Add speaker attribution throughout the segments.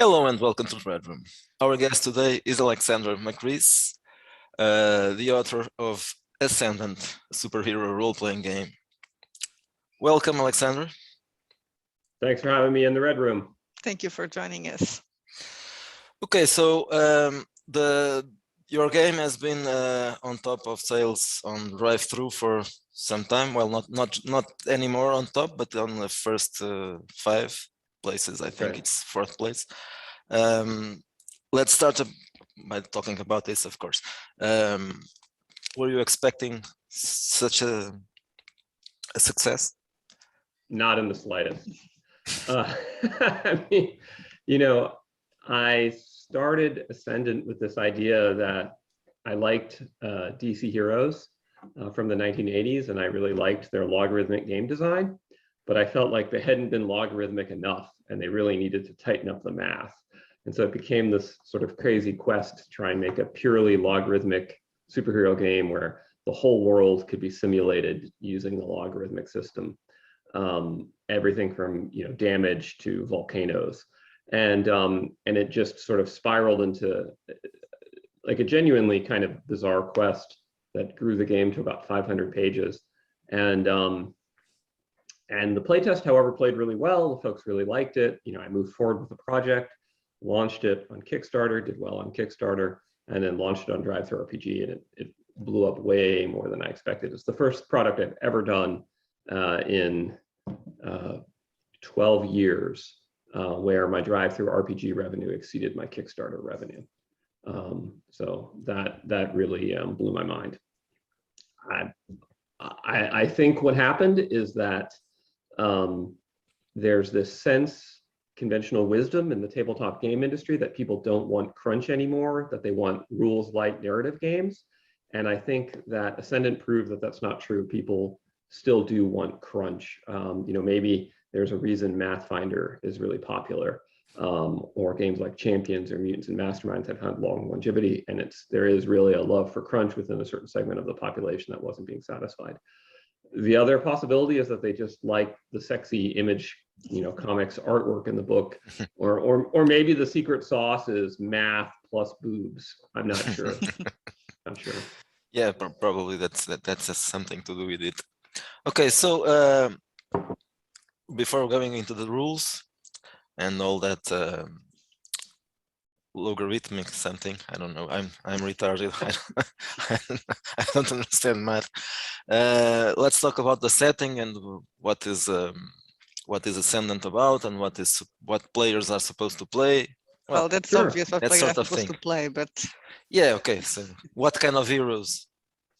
Speaker 1: Hello and welcome to the Red Room. Our guest today is Alexander Macris, the author of Ascendant, a superhero role-playing game. Welcome, Alexander.
Speaker 2: Thanks for having me in the Red Room.
Speaker 3: Thank you for joining us. Okay,
Speaker 1: so your game has been on top of sales on drive-thru for some time. Well, not anymore on top, but on the first 5 places. I think it's 4th place. Let's start by talking about this, of course. Were you expecting such a success?
Speaker 2: Not in the slightest. I mean, I started Ascendant with this idea that I liked DC heroes from the 1980s, and I really liked their logarithmic game design, but I felt like they hadn't been logarithmic enough, and they really needed to tighten up the math. And so it became this sort of crazy quest to try and make a purely logarithmic superhero game where the whole world could be simulated using the logarithmic system. Everything from damage to volcanoes, and it just sort of spiraled into like a genuinely kind of bizarre quest that grew the game to about 500 pages. And the playtest, however, played really well. The folks really liked it. I moved forward with the project, launched it on Kickstarter, did well on Kickstarter, and then launched it on DriveThru-RPG, and it blew up way more than I expected. It's the first product I've ever done in 12 years where my DriveThru-RPG revenue exceeded my Kickstarter revenue. So that really blew my mind. I think what happened is that there's this sense, conventional wisdom in the tabletop game industry, that people don't want crunch anymore, that they want rules-light narrative games. And I think that Ascendant proved that that's not true. People still do want crunch. Maybe there's a reason Mathfinder is really popular, or games like Champions or Mutants and Masterminds have had long longevity, and there is really a love for crunch within a certain segment of the population that wasn't being satisfied. The other possibility is that they just like the sexy image, comics artwork in the book, or maybe the secret sauce is math plus boobs. I'm not sure. I'm sure.
Speaker 1: Yeah, probably that's something to do with it. Okay, so before going into the rules and all that logarithmic something, I don't know, I'm retarded. I don't understand math. Let's talk about the setting and what is Ascendant about, and what players are supposed to play.
Speaker 3: Well, that's sure. Obvious what players are supposed to play, but
Speaker 1: yeah, okay. So what kind of heroes?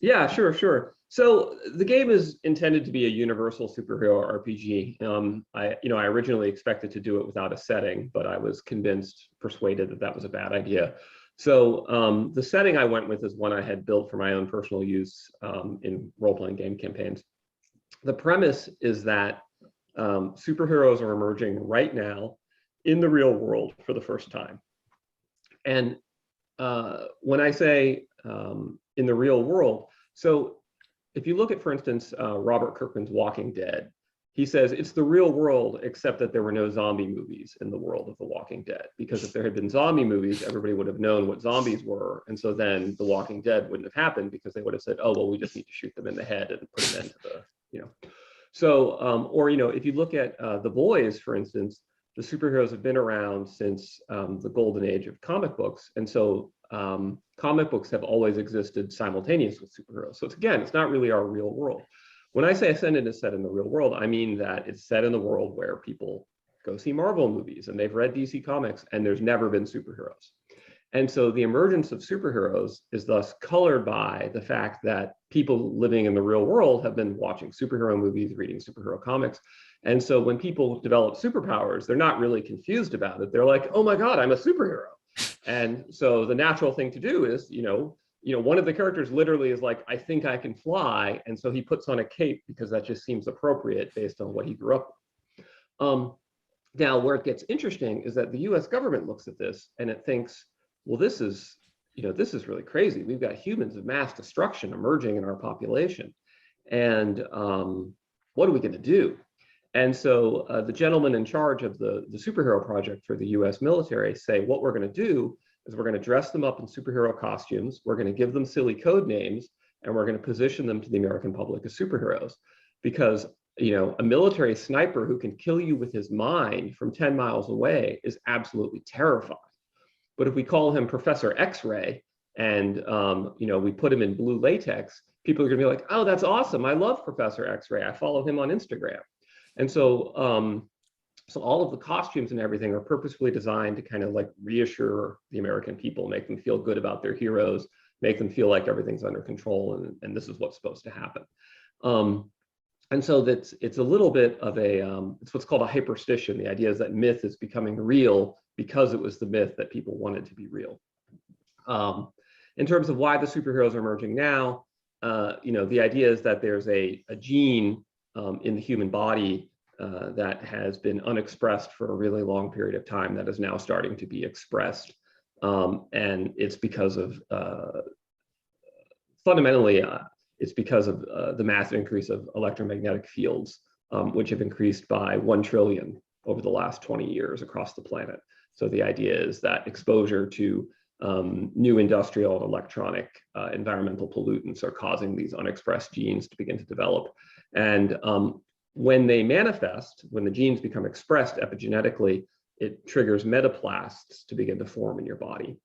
Speaker 2: Yeah, sure. So the game is intended to be a universal superhero RPG. I originally expected to do it without a setting, but I was persuaded that that was a bad idea. So the setting I went with is one I had built for my own personal use in role-playing game campaigns. The premise is that superheroes are emerging right now in the real world for the first time. And when I say in the real world, so if you look at, for instance, Robert Kirkman's Walking Dead, he says it's the real world, except that there were no zombie movies in the world of The Walking Dead. Because if there had been zombie movies, everybody would have known what zombies were. And so then The Walking Dead wouldn't have happened, because they would have said, oh, well, we just need to shoot them in the head and put an end to the, So, if you look at The Boys, for instance, the superheroes have been around since the golden age of comic books. And so comic books have always existed simultaneous with superheroes. So it's not really our real world. When I say Ascendant is set in the real world, I mean that it's set in the world where people go see Marvel movies and they've read DC comics, and there's never been superheroes. And so the emergence of superheroes is thus colored by the fact that people living in the real world have been watching superhero movies, reading superhero comics. And so when people develop superpowers, they're not really confused about it. They're like, oh my God, I'm a superhero. And so the natural thing to do is, one of the characters literally is like, I think I can fly. And so he puts on a cape because that just seems appropriate based on what he grew up with. Now, where it gets interesting is that the US government looks at this and it thinks, well, this is really crazy. We've got humans of mass destruction emerging in our population. And what are we going to do? And so the gentlemen in charge of the superhero project for the US military say, what we're going to do is we're going to dress them up in superhero costumes, we're going to give them silly code names, and we're going to position them to the American public as superheroes. Because, you know, a military sniper who can kill you with his mind from 10 miles away is absolutely terrifying. But if we call him Professor X-Ray and, you know, we put him in blue latex, people are going to be like, oh, that's awesome. I love Professor X-Ray. I follow him on Instagram. And so, so all of the costumes and everything are purposefully designed to kind of like reassure the American people, make them feel good about their heroes, make them feel like everything's under control, and this is what's supposed to happen. And so it's a little bit of a, it's what's called a hyperstition. The idea is that myth is becoming real because it was the myth that people wanted to be real. In terms of why the superheroes are emerging now, you know, the idea is that there's a gene in the human body that has been unexpressed for a really long period of time that is now starting to be expressed. And it's because of, fundamentally, it's because of the massive increase of electromagnetic fields, which have increased by 1 trillion over the last 20 years across the planet. So the idea is that exposure to new industrial and electronic environmental pollutants are causing these unexpressed genes to begin to develop. And when they manifest, when the genes become expressed epigenetically, it triggers metaplasts to begin to form in your body.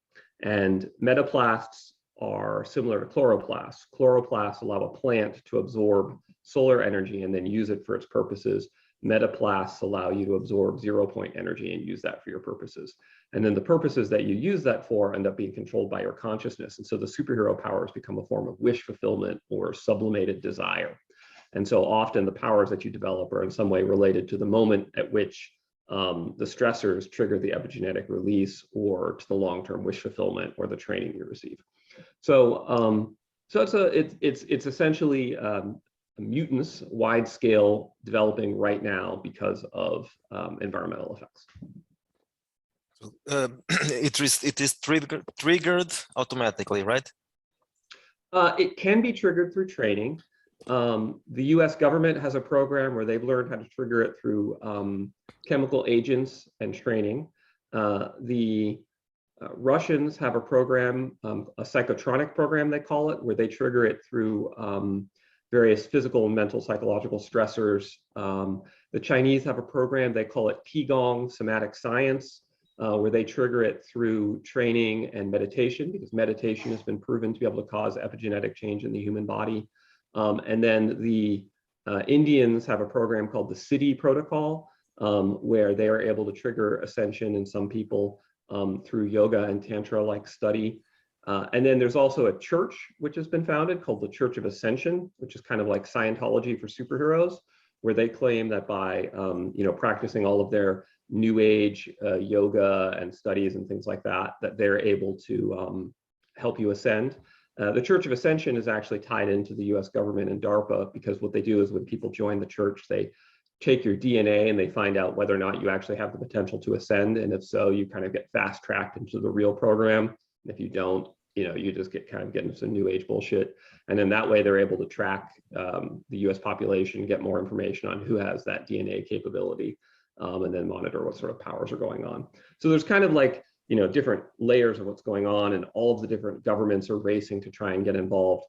Speaker 2: And metaplasts are similar to chloroplasts. Chloroplasts allow a plant to absorb solar energy and then use it for its purposes. Metaplasts allow you to absorb 0-point energy and use that for your purposes. And then the purposes that you use that for end up being controlled by your consciousness. And so the superhero powers become a form of wish fulfillment or sublimated desire. And so often the powers that you develop are in some way related to the moment at which the stressors trigger the epigenetic release, or to the long-term wish fulfillment or the training you receive. So, it's essentially mutants, wide scale, developing right now because of environmental effects.
Speaker 1: It is triggered automatically, right?
Speaker 2: It can be triggered through training. The US government has a program where they've learned how to trigger it through chemical agents and training. The Russians have a program, a psychotronic program they call it, where they trigger it through various physical and mental psychological stressors. The Chinese have a program, they call it Qigong, somatic science, where they trigger it through training and meditation, because meditation has been proven to be able to cause epigenetic change in the human body. And then the Indians have a program called the City Protocol, where they are able to trigger ascension in some people through yoga and tantra-like study. And then there's also a church which has been founded called the Church of Ascension, which is kind of like Scientology for superheroes, where they claim that by you know, practicing all of their new age yoga and studies and things like that, that they're able to help you ascend. The Church of Ascension is actually tied into the US government and DARPA, because what they do is when people join the church, they take your DNA and they find out whether or not you actually have the potential to ascend. And if so, you kind of get fast tracked into the real program. And if you don't, you know, you just get into some new age bullshit. And then that way they're able to track the US population, get more information on who has that DNA capability, and then monitor what sort of powers are going on. So there's kind of like, you know, different layers of what's going on, and all of the different governments are racing to try and get involved.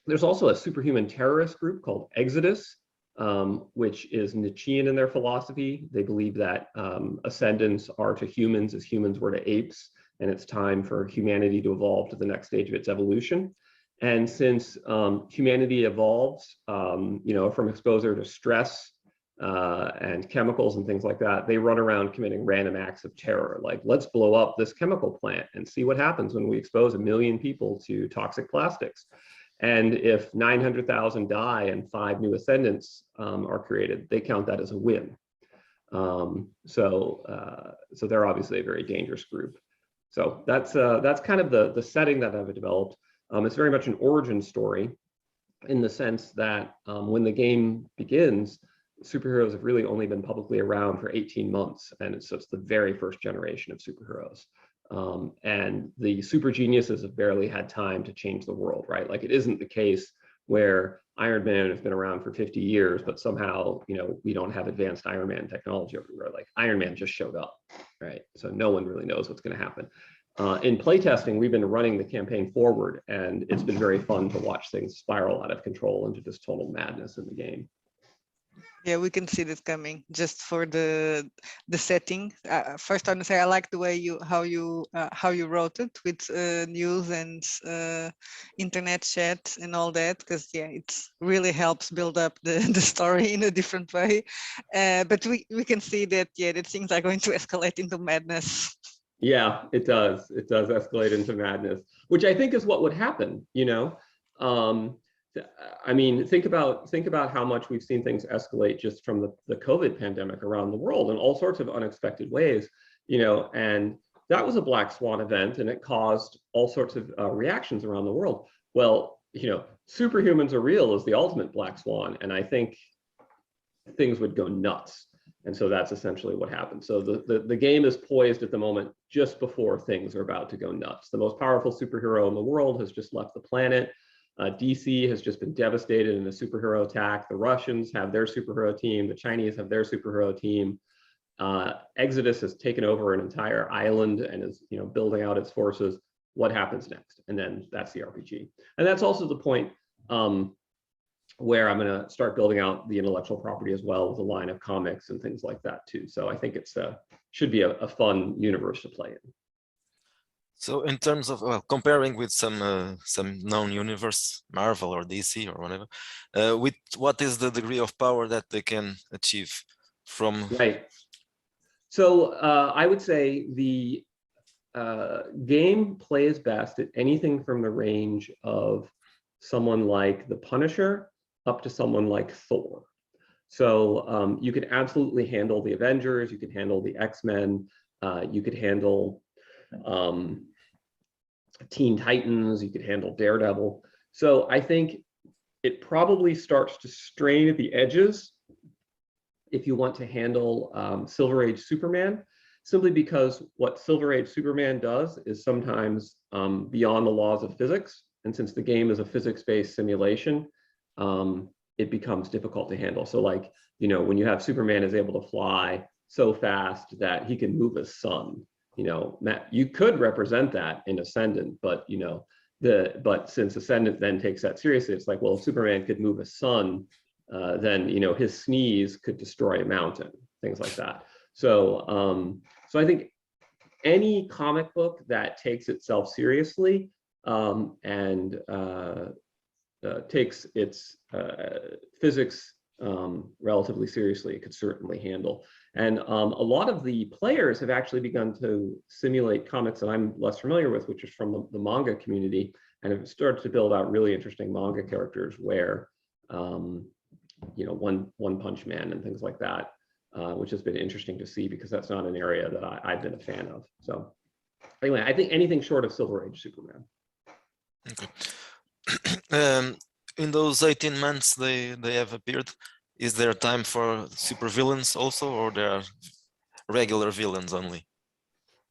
Speaker 2: There's also a superhuman terrorist group called Exodus, which is Nietzschean in their philosophy. They believe that ascendants are to humans as humans were to apes, and it's time for humanity to evolve to the next stage of its evolution. And since humanity evolves, you know, from exposure to stress and chemicals and things like that, they run around committing random acts of terror. Like, let's blow up this chemical plant and see what happens when we expose 1 million people to toxic plastics. And if 900,000 die and 5 new ascendants are created, they count that as a win. So they're obviously a very dangerous group. So that's kind of the setting that I've developed. It's very much an origin story, in the sense that when the game begins, superheroes have really only been publicly around for 18 months, and it's the very first generation of superheroes. And the super geniuses have barely had time to change the world, right? Like, it isn't the case where Iron Man has been around for 50 years, but somehow, we don't have advanced Iron Man technology everywhere. Like Iron Man just showed up, right? So no one really knows what's going to happen. In playtesting, we've been running the campaign forward, and it's been very fun to watch things spiral out of control into just total madness in the game.
Speaker 3: Yeah, we can see this coming. Just for the setting. First, I want to say I like the way how you wrote it with news and internet chat and all that, because yeah, it really helps build up the story in a different way. But we can see that that things are going to escalate into madness.
Speaker 2: Yeah, it does. It does escalate into madness, which I think is what would happen. I mean, think about how much we've seen things escalate just from the COVID pandemic around the world in all sorts of unexpected ways, and that was a black swan event, and it caused all sorts of reactions around the world. Well, superhumans are real is the ultimate black swan, and I think things would go nuts. And so that's essentially what happened. So the game is poised at the moment just before things are about to go nuts. The most powerful superhero in the world has just left the planet. DC has just been devastated in a superhero attack. The Russians have their superhero team. The Chinese have their superhero team. Exodus has taken over an entire island and is building out its forces. What happens next? And then that's the RPG. And that's also the point where I'm going to start building out the intellectual property as well with a line of comics and things like that too. So I think it's should be a fun universe to play in.
Speaker 1: So in terms of comparing with some known universe, Marvel or DC or whatever, with what is the degree of power that they can achieve from?
Speaker 2: Right. So I would say the game plays best at anything from the range of someone like the Punisher up to someone like Thor. So you could absolutely handle the Avengers, you could handle the X-Men, you could handle Teen Titans, you could handle Daredevil. So I think it probably starts to strain at the edges if you want to handle Silver Age Superman, simply because what Silver Age Superman does is sometimes beyond the laws of physics. And since the game is a physics-based simulation, it becomes difficult to handle. So like, when you have Superman is able to fly so fast that he can move a sun, Matt, you could represent that in Ascendant, but but since Ascendant then takes that seriously, it's like, well, if Superman could move a sun, then his sneeze could destroy a mountain, things like that. So so I think any comic book that takes itself seriously and takes its physics relatively seriously, it could certainly handle. And a lot of the players have actually begun to simulate comics that I'm less familiar with, which is from the manga community, and have started to build out really interesting manga characters where, One Punch Man and things like that, which has been interesting to see because that's not an area that I've been a fan of. So anyway, I think anything short of Silver Age Superman.
Speaker 1: Okay. In those 18 months they have appeared, is there time for super villains also, or there are regular villains only?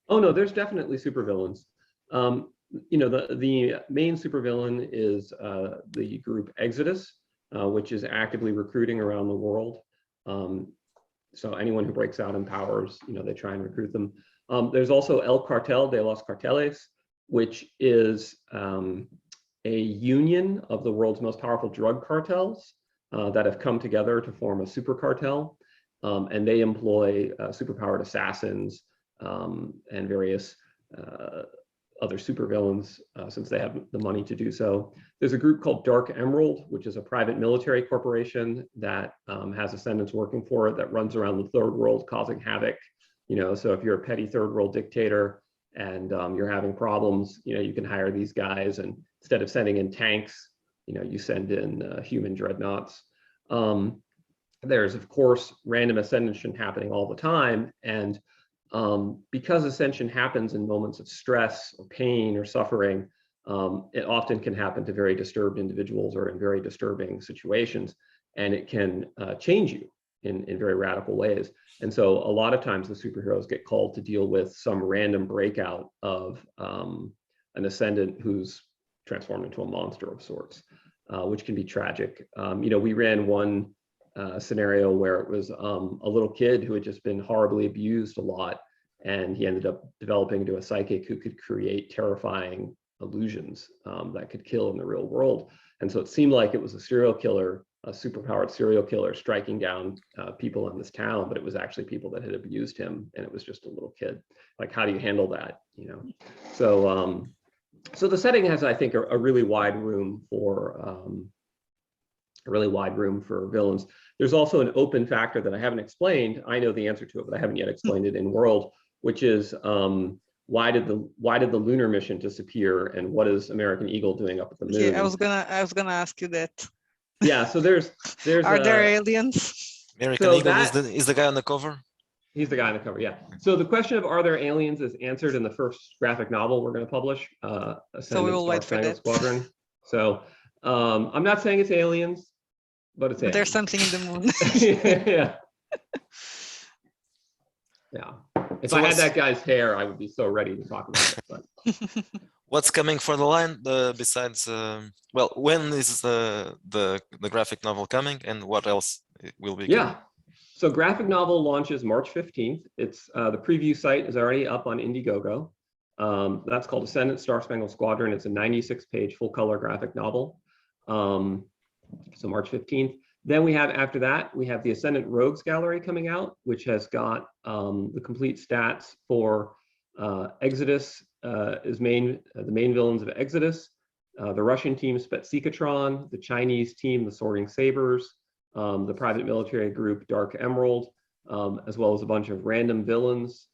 Speaker 2: Oh no, there's definitely super villains. The main supervillain is the group Exodus, which is actively recruiting around the world. So anyone who breaks out in powers, they try and recruit them. There's also El Cartel de los Carteles, which is a union of the world's most powerful drug cartels that have come together to form a super cartel. And they employ superpowered assassins and various other supervillains since they have the money to do so. There's a group called Dark Emerald, which is a private military corporation that has Ascendants working for it, that runs around the third world causing havoc. So if you're a petty third world dictator and you're having problems, you can hire these guys, and instead of sending in tanks, you send in human dreadnoughts. There's of course random ascension happening all the time, and because ascension happens in moments of stress or pain or suffering, it often can happen to very disturbed individuals or in very disturbing situations, and it can change you in very radical ways. And so a lot of times the superheroes get called to deal with some random breakout of an ascendant who's transformed into a monster of sorts. which can be tragic. You know, we ran one scenario where it was a little kid who had just been horribly abused a lot, and he ended up developing into a psychic who could create terrifying illusions that could kill in the real world. And so it seemed like it was a serial killer, a superpowered serial killer striking down people in this town, but it was actually people that had abused him, and it was just a little kid. Like, how do you handle that, you know? So so the setting has, I think, a really wide room for villains. There's also an open factor that I haven't explained. I know the answer to it, but I haven't yet explained it in world, which is why did the lunar mission disappear, and what is American Eagle doing up at the moon?
Speaker 3: Yeah, I was gonna ask you that.
Speaker 2: Yeah, so there's
Speaker 3: Are there aliens?
Speaker 1: American Eagle is the guy on the cover.
Speaker 2: He's the guy on the cover, yeah. So the question of are there aliens is answered in the first graphic novel we're going to publish,
Speaker 3: So we will wait for that.
Speaker 2: Squadron. So I'm not saying it's aliens, but it's aliens.
Speaker 3: There's something in the moon.
Speaker 2: Yeah. Yeah. If
Speaker 1: So
Speaker 2: I had that guy's hair, I would be so ready to talk about it. But
Speaker 1: what's coming for the line besides? Well, when is the graphic novel coming, and what else will be?
Speaker 2: yeah. So graphic novel launches March 15th. It's the preview site is already up on Indiegogo. That's called Ascendant Star Spangled Squadron. It's a 96-page full color graphic novel. So March 15th. Then we have, after that, we have the Ascendant Rogues Gallery coming out, which has got the complete stats for Exodus the main villains of Exodus, the Russian team Spetsikatron, the Chinese team, the Soaring Sabers, the private military group Dark Emerald, as well as a bunch of random villains,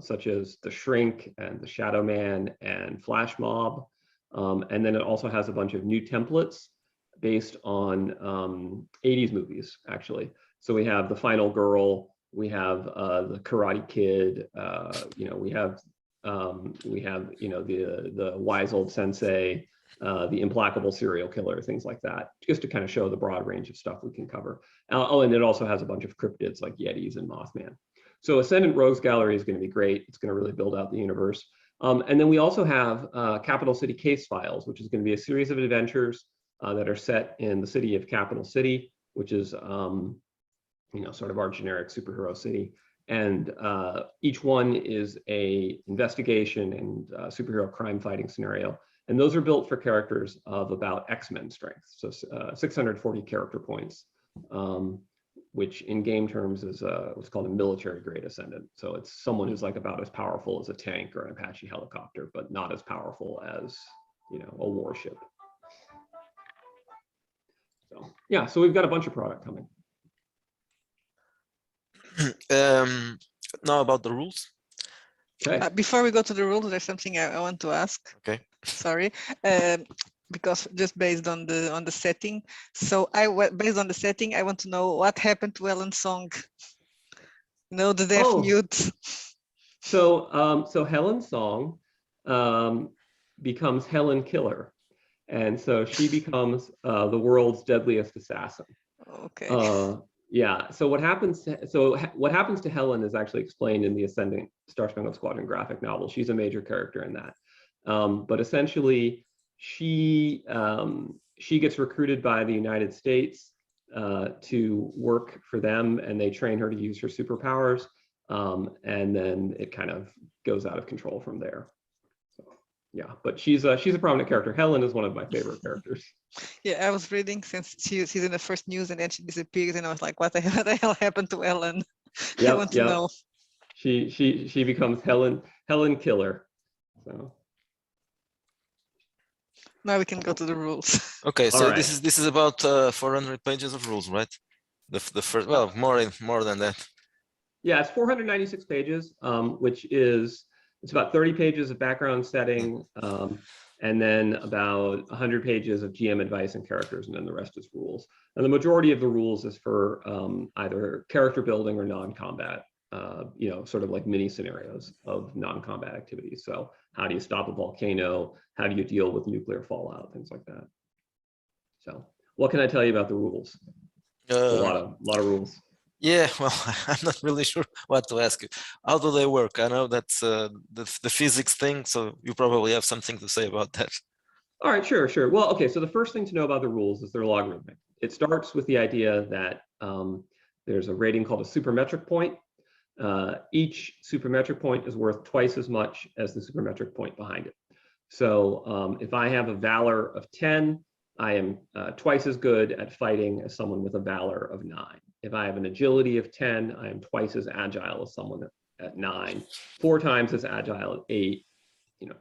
Speaker 2: such as the Shrink and the Shadow Man and Flash Mob. And then it also has a bunch of new templates based on 80s movies, actually. So we have The Final Girl, we have the Karate Kid, you know, we have you know, the Wise Old Sensei, the Implacable Serial Killer, things like that, just to kind of show the broad range of stuff we can cover. Oh, and it also has a bunch of cryptids like Yetis and Mothman. So Ascendant Rogues Gallery is going to be great. It's going to really build out the universe. And then we also have Capital City Case Files, which is going to be a series of adventures that are set in the city of Capital City, which is you know, sort of our generic superhero city. And each one is a investigation and superhero crime fighting scenario. And those are built for characters of about X-Men strength, so 640 character points, which in game terms is what's called a military grade Ascendant. So it's someone who's like about as powerful as a tank or an Apache helicopter, but not as powerful as, you know, a warship. So yeah, so we've got a bunch of product coming.
Speaker 1: Now about the rules.
Speaker 2: Okay.
Speaker 3: Before we go to the rules, there's something I want to ask.
Speaker 1: Okay.
Speaker 3: Sorry, because just based on the setting. So based on the setting, I want to know what happened to Helen's song. You know, the deaf mute.
Speaker 2: So so Helen's song becomes Helen Killer, and so she becomes the world's deadliest assassin.
Speaker 3: Okay.
Speaker 2: Yeah. So what happens to Helen is actually explained in the Ascendant Star Spangled Squadron graphic novel. She's a major character in that. But essentially, she gets recruited by the United States to work for them, and they train her to use her superpowers, and then it kind of goes out of control from there. So, yeah, but she's a prominent character. Helen is one of my favorite characters.
Speaker 3: Yeah, I was reading since she's in the first news, and then she disappears, and I was like, what the hell happened to Helen?
Speaker 2: Yep,
Speaker 3: I want to know.
Speaker 2: She becomes Helen Killer. So.
Speaker 3: Now we can go to the rules.
Speaker 1: Okay, so
Speaker 2: right.
Speaker 1: this is about 400 pages of rules, right? The first, well, more than that.
Speaker 2: Yeah, it's 496 pages, which is, it's about 30 pages of background setting, and then about 100 pages of GM advice and characters, and then the rest is rules. And the majority of the rules is for either character building or non-combat, you know, sort of like mini scenarios of non-combat activities. So how do you stop a volcano? How do you deal with nuclear fallout? Things like that. So what can I tell you about the rules? A lot of rules.
Speaker 1: Yeah, well, I'm not really sure what to ask you. How do they work? I know that's the physics thing, so you probably have something to say about that.
Speaker 2: All right, sure, sure. Well, okay, so the first thing to know about the rules is they're logarithmic. It starts with the idea that there's a rating called a supermetric point. Each supermetric point is worth twice as much as the supermetric point behind it. So if I have a valor of 10, I am twice as good at fighting as someone with a valor of 9. If I have an agility of 10, I am twice as agile as someone at 9, 4 times as agile at 8,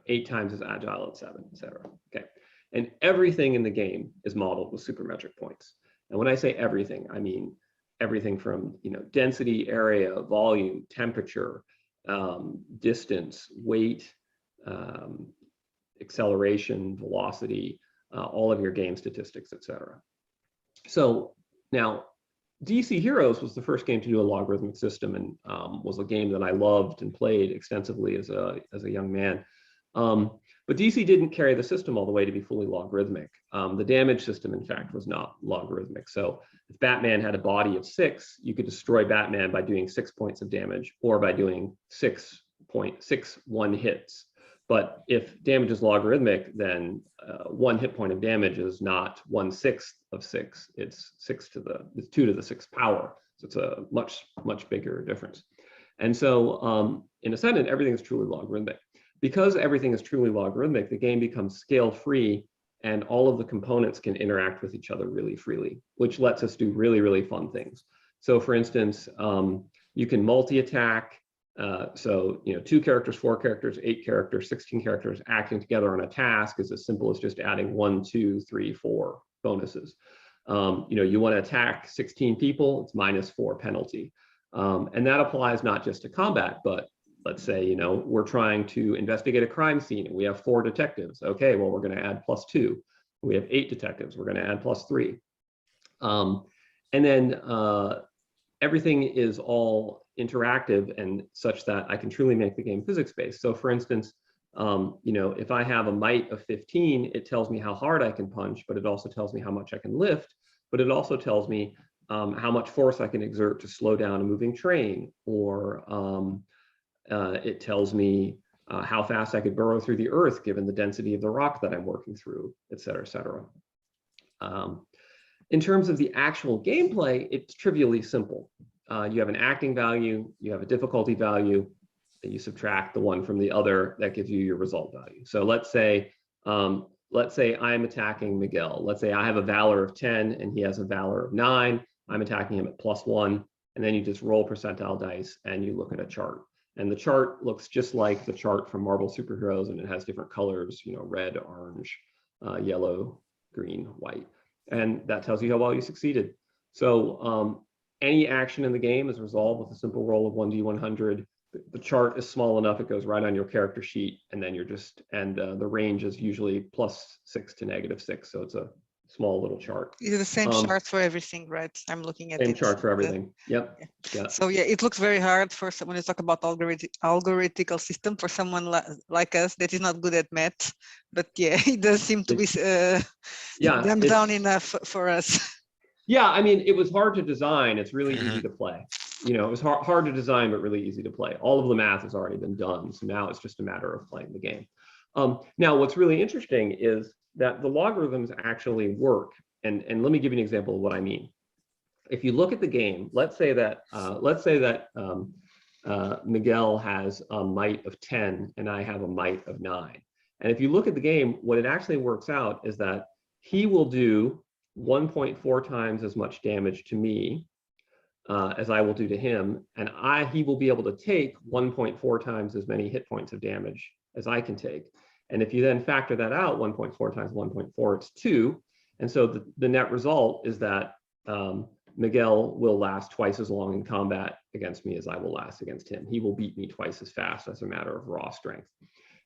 Speaker 2: 8 times as agile at 7, etc. Okay, and everything in the game is modeled with supermetric points. And when I say everything, I mean everything from density, area, volume, temperature, distance, weight, acceleration, velocity, all of your game statistics, etc. So now, DC Heroes was the first game to do a logarithmic system, and was a game that I loved and played extensively as a young man. But DC didn't carry the system all the way to be fully logarithmic. The damage system, in fact, was not logarithmic. So if Batman had a body of 6, you could destroy Batman by doing 6 points of damage, or by doing 6.6 one hits. But if damage is logarithmic, then 1 hit point of damage is not 1/6 of 6. It's 2 to the 6th power. So it's a much bigger difference. And so in Ascendant, everything is truly logarithmic. Because everything is truly logarithmic, the game becomes scale-free, and all of the components can interact with each other really freely, which lets us do really fun things. So for instance, you can multi-attack. So 2 characters, 4 characters, 8 characters, 16 characters acting together on a task is as simple as just adding 1, 2, 3, 4 bonuses. You want to attack 16 people, it's -4 penalty. And that applies not just to combat, but let's say, we're trying to investigate a crime scene and we have 4 detectives. Okay, well, we're going to add +2. We have 8 detectives, we're going to add +3. And then everything is all interactive and such that I can truly make the game physics-based. So for instance, if I have a might of 15, it tells me how hard I can punch, but it also tells me how much I can lift, but it also tells me how much force I can exert to slow down a moving train, or it tells me how fast I could burrow through the earth given the density of the rock that I'm working through, et cetera, et cetera. In terms of the actual gameplay, it's trivially simple. You have an acting value, you have a difficulty value, and you subtract the one from the other, that gives you your result value. So let's say I'm attacking Miguel. Let's say I have a valor of 10 and he has a valor of 9. I'm attacking him at +1, and then you just roll percentile dice and you look at a chart. And the chart looks just like the chart from Marvel Superheroes, and it has different colors, red, orange, yellow, green, white. And that tells you how well you succeeded. So any action in the game is resolved with a simple roll of 1d100. The chart is small enough, it goes right on your character sheet, and then the range is usually +6 to -6. So it's a small little chart.
Speaker 3: It's the same chart for everything, right? I'm looking at
Speaker 2: same
Speaker 3: it.
Speaker 2: chart for everything. Yep. Yeah.
Speaker 3: So yeah, it looks very hard for someone to talk about algorithmical system for someone like us that is not good at math. But yeah, it does seem to be dumbed down enough for us.
Speaker 2: Yeah, I mean, it was hard to design. It's really easy to play. It was hard to design, but really easy to play. All of the math has already been done. So now it's just a matter of playing the game. Now, what's really interesting is that the logarithms actually work. And let me give you an example of what I mean. If you look at the game, let's say that Miguel has a might of 10 and I have a might of 9. And if you look at the game, what it actually works out is that he will do 1.4 times as much damage to me as I will do to him, and he will be able to take 1.4 times as many hit points of damage as I can take. And if you then factor that out, 1.4 times 1.4, it's 2. And so the net result is that Miguel will last twice as long in combat against me as I will last against him. He will beat me twice as fast as a matter of raw strength.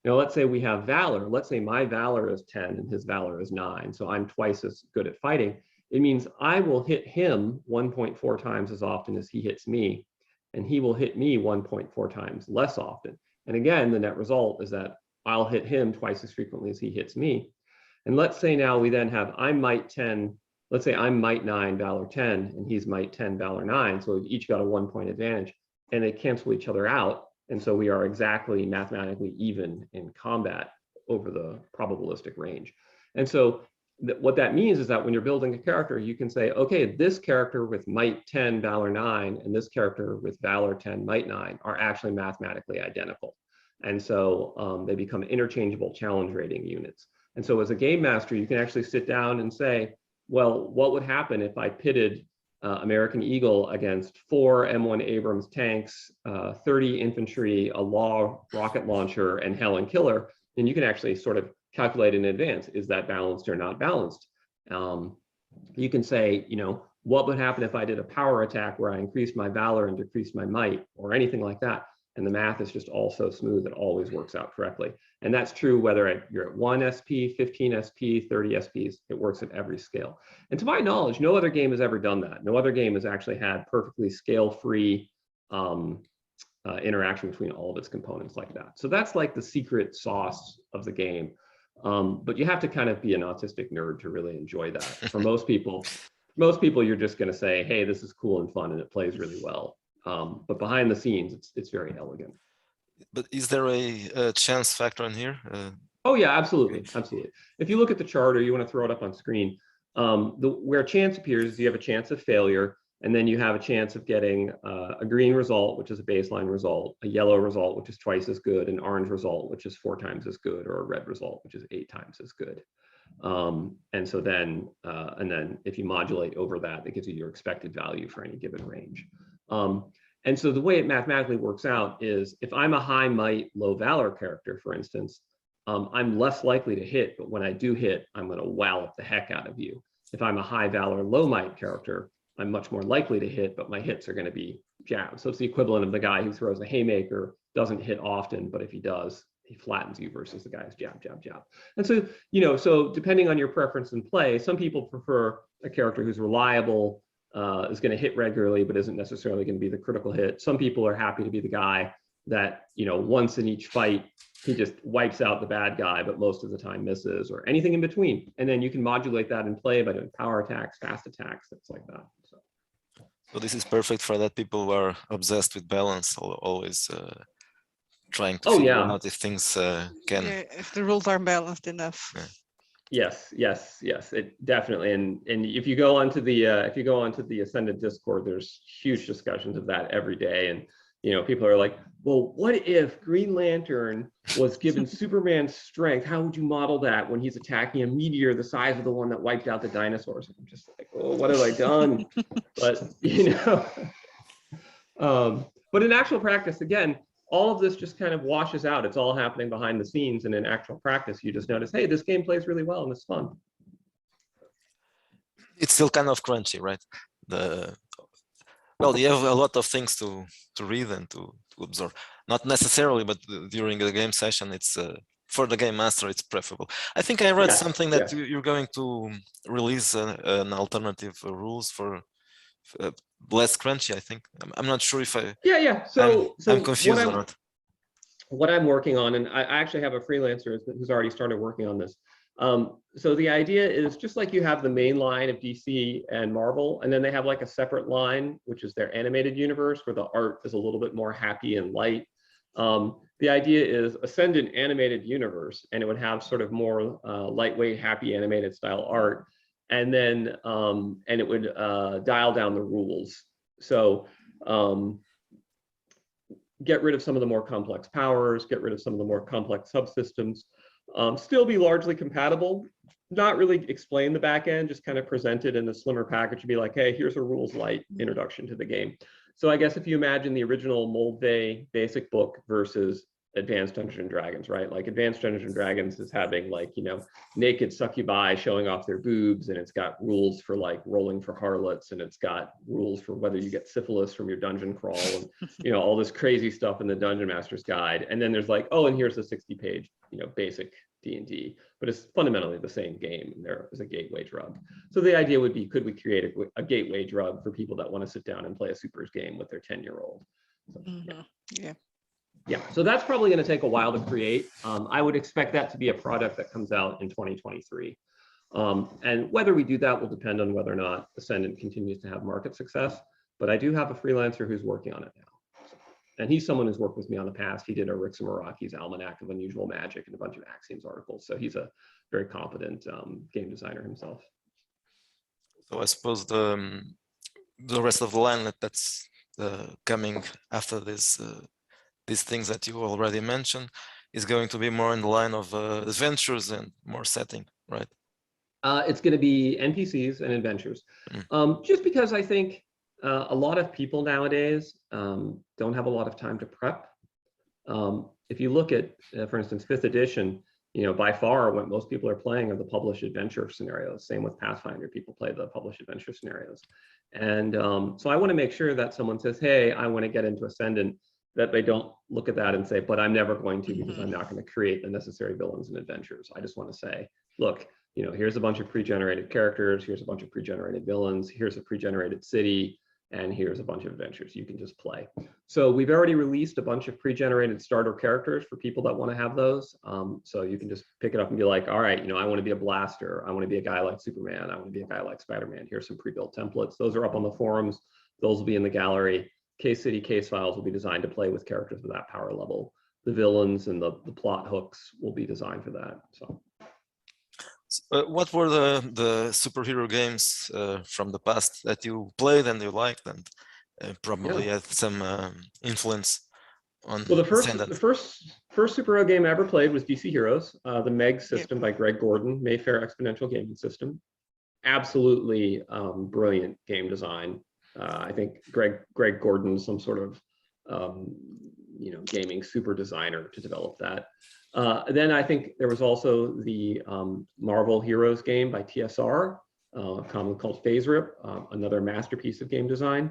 Speaker 2: Now, let's say we have valor. Let's say my valor is 10 and his valor is 9. So I'm twice as good at fighting. It means I will hit him 1.4 times as often as he hits me, and he will hit me 1.4 times less often. And again, the net result is that I'll hit him twice as frequently as he hits me. And let's say now we then have I'm might 10, let's say I'm might 9, valor 10, and he's might 10, valor 9. So we've each got a 1-point advantage, and they cancel each other out. And so we are exactly mathematically even in combat over the probabilistic range. And so what that means is that when you're building a character, you can say, okay, this character with might 10, valor 9, and this character with valor 10, might 9 are actually mathematically identical. And so they become interchangeable challenge rating units. And so as a game master, you can actually sit down and say, well, what would happen if I pitted American Eagle against 4 M1 Abrams tanks, 30 infantry, a Law rocket launcher, and Helen Killer? And you can actually sort of calculate in advance, is that balanced or not balanced? You can say, you know, what would happen if I did a power attack where I increased my valor and decreased my might, or anything like that? And the math is just all so smooth, it always works out correctly. And that's true whether you're at 1 SP, 15 SP, 30 SPs, it works at every scale. And to my knowledge, no other game has ever done that. No other game has actually had perfectly scale-free interaction between all of its components like that. So that's like the secret sauce of the game. But you have to kind of be an autistic nerd to really enjoy that. For most people, you're just going to say, hey, this is cool and fun, and it plays really well. But behind the scenes, it's very elegant.
Speaker 1: But is there a chance factor in here?
Speaker 2: Oh yeah, absolutely, absolutely. If you look at the chart, or you want to throw it up on screen, where chance appears is you have a chance of failure, and then you have a chance of getting a green result, which is a baseline result, a yellow result, which is twice as good, an orange result, which is 4 times as good, or a red result, which is 8 times as good. And so then, if you modulate over that, it gives you your expected value for any given range. And so the way it mathematically works out is, if I'm a high might, low valor character, for instance, I'm less likely to hit, but when I do hit, I'm going to wallop the heck out of you. If I'm a high valor, low might character, I'm much more likely to hit, but my hits are going to be jabs. So it's the equivalent of the guy who throws a haymaker, doesn't hit often, but if he does, he flattens you, versus the guy's jab, jab, jab. And so, you know, so depending on your preference in play, some people prefer a character who's reliable, is going to hit regularly, but isn't necessarily going to be the critical hit. Some people are happy to be the guy that, you know, once in each fight, he just wipes out the bad guy, but most of the time misses, or anything in between. And then you can modulate that in play by doing power attacks, fast attacks, things like that.
Speaker 1: So this is perfect for that people who are obsessed with balance, always trying to figure out if things can.
Speaker 3: Yeah, if the rules are balanced enough.
Speaker 1: Yeah.
Speaker 2: Yes, it definitely. And if you go onto the Ascendant Discord, there's huge discussions of that every day. And you know, people are like, well, what if Green Lantern was given Superman's strength? How would you model that when he's attacking a meteor the size of the one that wiped out the dinosaurs? I'm just like, oh, what have I done? But you know, but in actual practice, again, all of this just kind of washes out. It's all happening behind the scenes, and in actual practice, you just notice, hey, this game plays really well and it's fun.
Speaker 1: It's still kind of crunchy, right? Well, you have a lot of things to read and to absorb. Not necessarily, but during the game session, it's for the game master, it's preferable. I think I read something that you're going to release an alternative rules for less crunchy. I think I'm not sure if I. So I'm confused or not.
Speaker 2: What I'm working on, and I actually have a freelancer who's already started working on this. So the idea is, just like you have the main line of DC and Marvel, and then they have like a separate line, which is their animated universe, where the art is a little bit more happy and light. The idea is Ascendant animated universe, and it would have sort of more lightweight, happy animated style art, and then and it would dial down the rules. So get rid of some of the more complex powers, get rid of some of the more complex subsystems. Still be largely compatible, not really explain the back end, just kind of present it in a slimmer package and be like, hey, here's a rules light introduction to the game. So I guess if you imagine the original Moldvay basic book versus Advanced Dungeons and Dragons, right? Like Advanced Dungeons and Dragons is having, like, you know, naked succubi showing off their boobs, and it's got rules for like rolling for harlots, and it's got rules for whether you get syphilis from your dungeon crawl, and you know, all this crazy stuff in the Dungeon Master's Guide. And then there's like, oh, and here's the 60-page, you know, basic D&D, but it's fundamentally the same game, and there is a gateway drug. So the idea would be, could we create a gateway drug for people that want to sit down and play a supers game with their 10-year-old? So, yeah, so that's probably going to take a while to create. I would expect that to be a product that comes out in 2023. And whether we do that will depend on whether or not Ascendant continues to have market success. But I do have a freelancer who's working on it now. So, And he's someone who's worked with me on the past. He did a Rick Samaraki's Almanac of Unusual Magic and a bunch of Axioms articles. So he's a very competent game designer himself.
Speaker 1: So I suppose the rest of the line that's coming after this, these things that you already mentioned is going to be more in the line of adventures and more setting, right?
Speaker 2: It's going to be NPCs and adventures. Just because I think a lot of people nowadays don't have a lot of time to prep. If you look at, for instance, 5th edition, by far what most people are playing are the published adventure scenarios. Same with Pathfinder, people play the published adventure scenarios. And so I want to make sure that someone says, hey, I want to get into Ascendant, that they don't look at that and say, but I'm never going to, because I'm not going to create the necessary villains and adventures. I just want to say, look, here's a bunch of pre-generated characters, here's a bunch of pre-generated villains, here's a pre-generated city, and here's a bunch of adventures you can just play. So we've already released a bunch of pre-generated starter characters for people that want to have those. So you can just pick it up and be like, all right, I want to be a blaster. I want to be a guy like Superman. I want to be a guy like Spider-Man. Here's some pre-built templates. Those are up on the forums. Those will be in the gallery. Case City case files will be designed to play with characters with that power level. The villains and the plot hooks will be designed for that. So.
Speaker 1: What were the superhero games from the past that you played and you liked and probably had some influence on?
Speaker 2: Well, the first superhero game I ever played was DC Heroes, the Meg system by Greg Gordon, Mayfair Exponential Gaming System. Absolutely brilliant game design. I think Greg Gordon is some sort of gaming super designer to develop that. Then I think there was also the Marvel Heroes game by TSR, commonly called Phase Rip, another masterpiece of game design.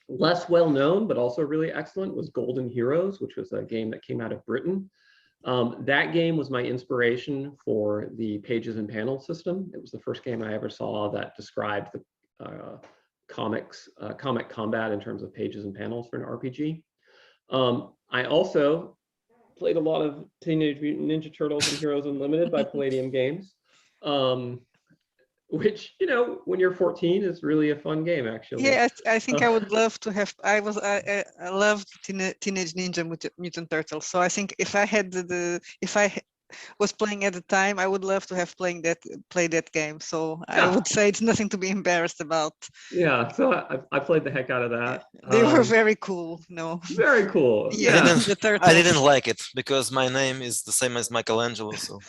Speaker 2: Less well known, but also really excellent, was Golden Heroes, which was a game that came out of Britain. That game was my inspiration for the Pages and Panels system. It was the first game I ever saw that described the comic combat in terms of pages and panels for an RPG. I also played a lot of Teenage Mutant Ninja Turtles and Heroes Unlimited by Palladium Games, which, when you're 14 is really a fun game, actually.
Speaker 3: Yeah, I think I would love to have, I loved Teenage Ninja Mutant Turtles. So I think if I was playing at the time, I would love to have played that game. So I would say it's nothing to be embarrassed about.
Speaker 2: Yeah, so I played the heck out of that.
Speaker 3: They were very cool. No,
Speaker 2: very cool.
Speaker 3: Yeah,
Speaker 1: I didn't like it because my name is the same as Michelangelo. So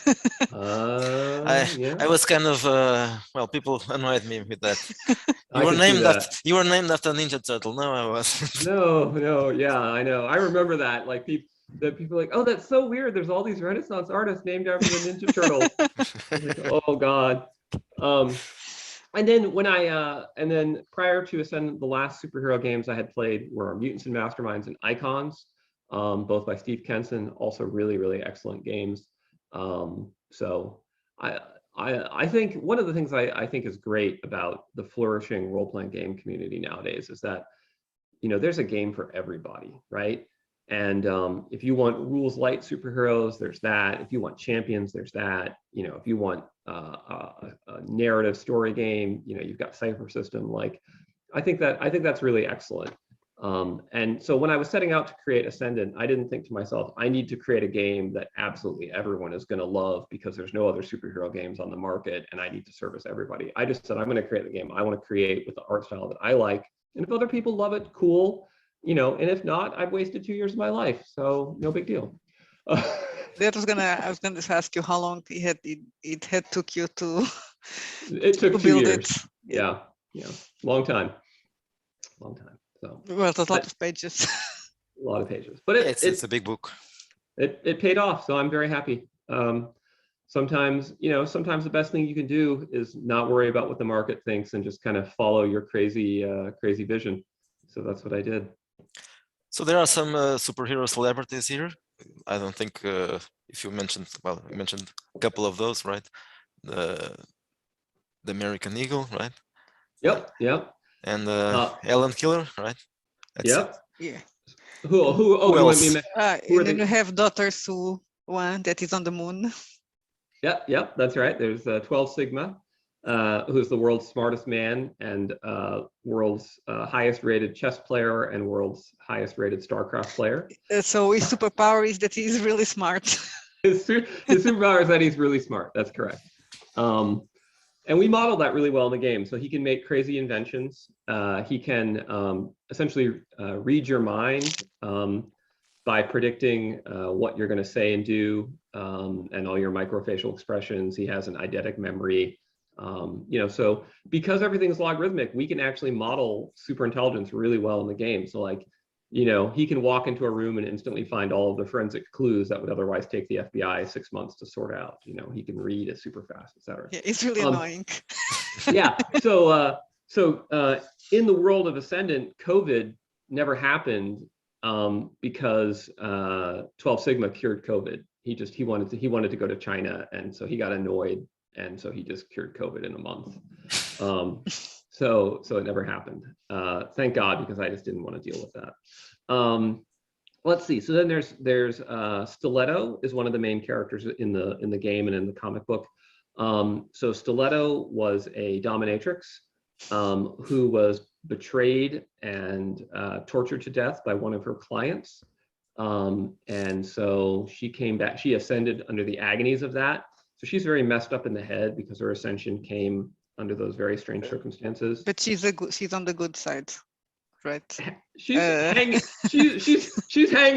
Speaker 1: I was kind of well, people annoyed me with that. You were named after Ninja Turtle. No, I was.
Speaker 2: No, yeah, I know. I remember that. Like people are like, oh, that's so weird. There's all these Renaissance artists named after the Ninja Turtles. Like, oh God. And then prior to Ascendant, the last superhero games I had played were Mutants and Masterminds and Icons, both by Steve Kenson. Also really, really excellent games. So I think one of the things I think is great about the flourishing role-playing game community nowadays is that, there's a game for everybody, right? And if you want rules light superheroes, there's that. If you want champions, there's that. If you want a narrative story game, you've got Cypher System. Like, I think that's really excellent. And so when I was setting out to create Ascendant, I didn't think to myself, I need to create a game that absolutely everyone is going to love because there's no other superhero games on the market, and I need to service everybody. I just said, I'm going to create the game I want to create with the art style that I like. And if other people love it, cool. And if not, I've wasted 2 years of my life, so no big deal.
Speaker 3: I was gonna ask you how long it had took you to.
Speaker 2: It took 2 years. Yeah, long time. So
Speaker 3: well, it's a lot of pages.
Speaker 2: A lot of pages, but
Speaker 1: it's a big book.
Speaker 2: It paid off, so I'm very happy. Sometimes the best thing you can do is not worry about what the market thinks and just kind of follow your crazy vision. So that's what I did.
Speaker 1: So there are some superhero celebrities here. I don't think if you mentioned, you mentioned a couple of those, right? The American Eagle, right?
Speaker 2: Yep.
Speaker 1: And Helen Killer, right? That's
Speaker 2: yep.
Speaker 3: It. Yeah.
Speaker 2: Who else?
Speaker 3: And then you have Dr. Sue, one that is on the moon.
Speaker 2: Yep. That's right. There's 12 Sigma. who's the world's smartest man and world's highest rated chess player and world's highest rated StarCraft player.
Speaker 3: So his superpower is that he's really smart.
Speaker 2: His superpower is that he's really smart. That's correct. And we model that really well in the game. So he can make crazy inventions. He can essentially read your mind by predicting what you're going to say and do, and all your microfacial expressions. He has an eidetic memory. So because everything's logarithmic, we can actually model super intelligence really well in the game. So like, he can walk into a room and instantly find all of the forensic clues that would otherwise take the FBI 6 months to sort out. He can read it super fast, etc.
Speaker 3: Yeah, it's really annoying.
Speaker 2: Yeah. So in the world of Ascendant, COVID never happened because 12 Sigma cured COVID. He wanted to go to China, and so he got annoyed, and so he just cured COVID in a month. So it never happened. Thank God, because I just didn't want to deal with that. Let's see. So then there's Stiletto is one of the main characters in the game and in the comic book. So Stiletto was a dominatrix who was betrayed and tortured to death by one of her clients. And so she came back. She ascended under the agonies of that. So she's very messed up in the head because her ascension came under those very strange circumstances.
Speaker 3: But she's on the good side, right?
Speaker 2: She's hanging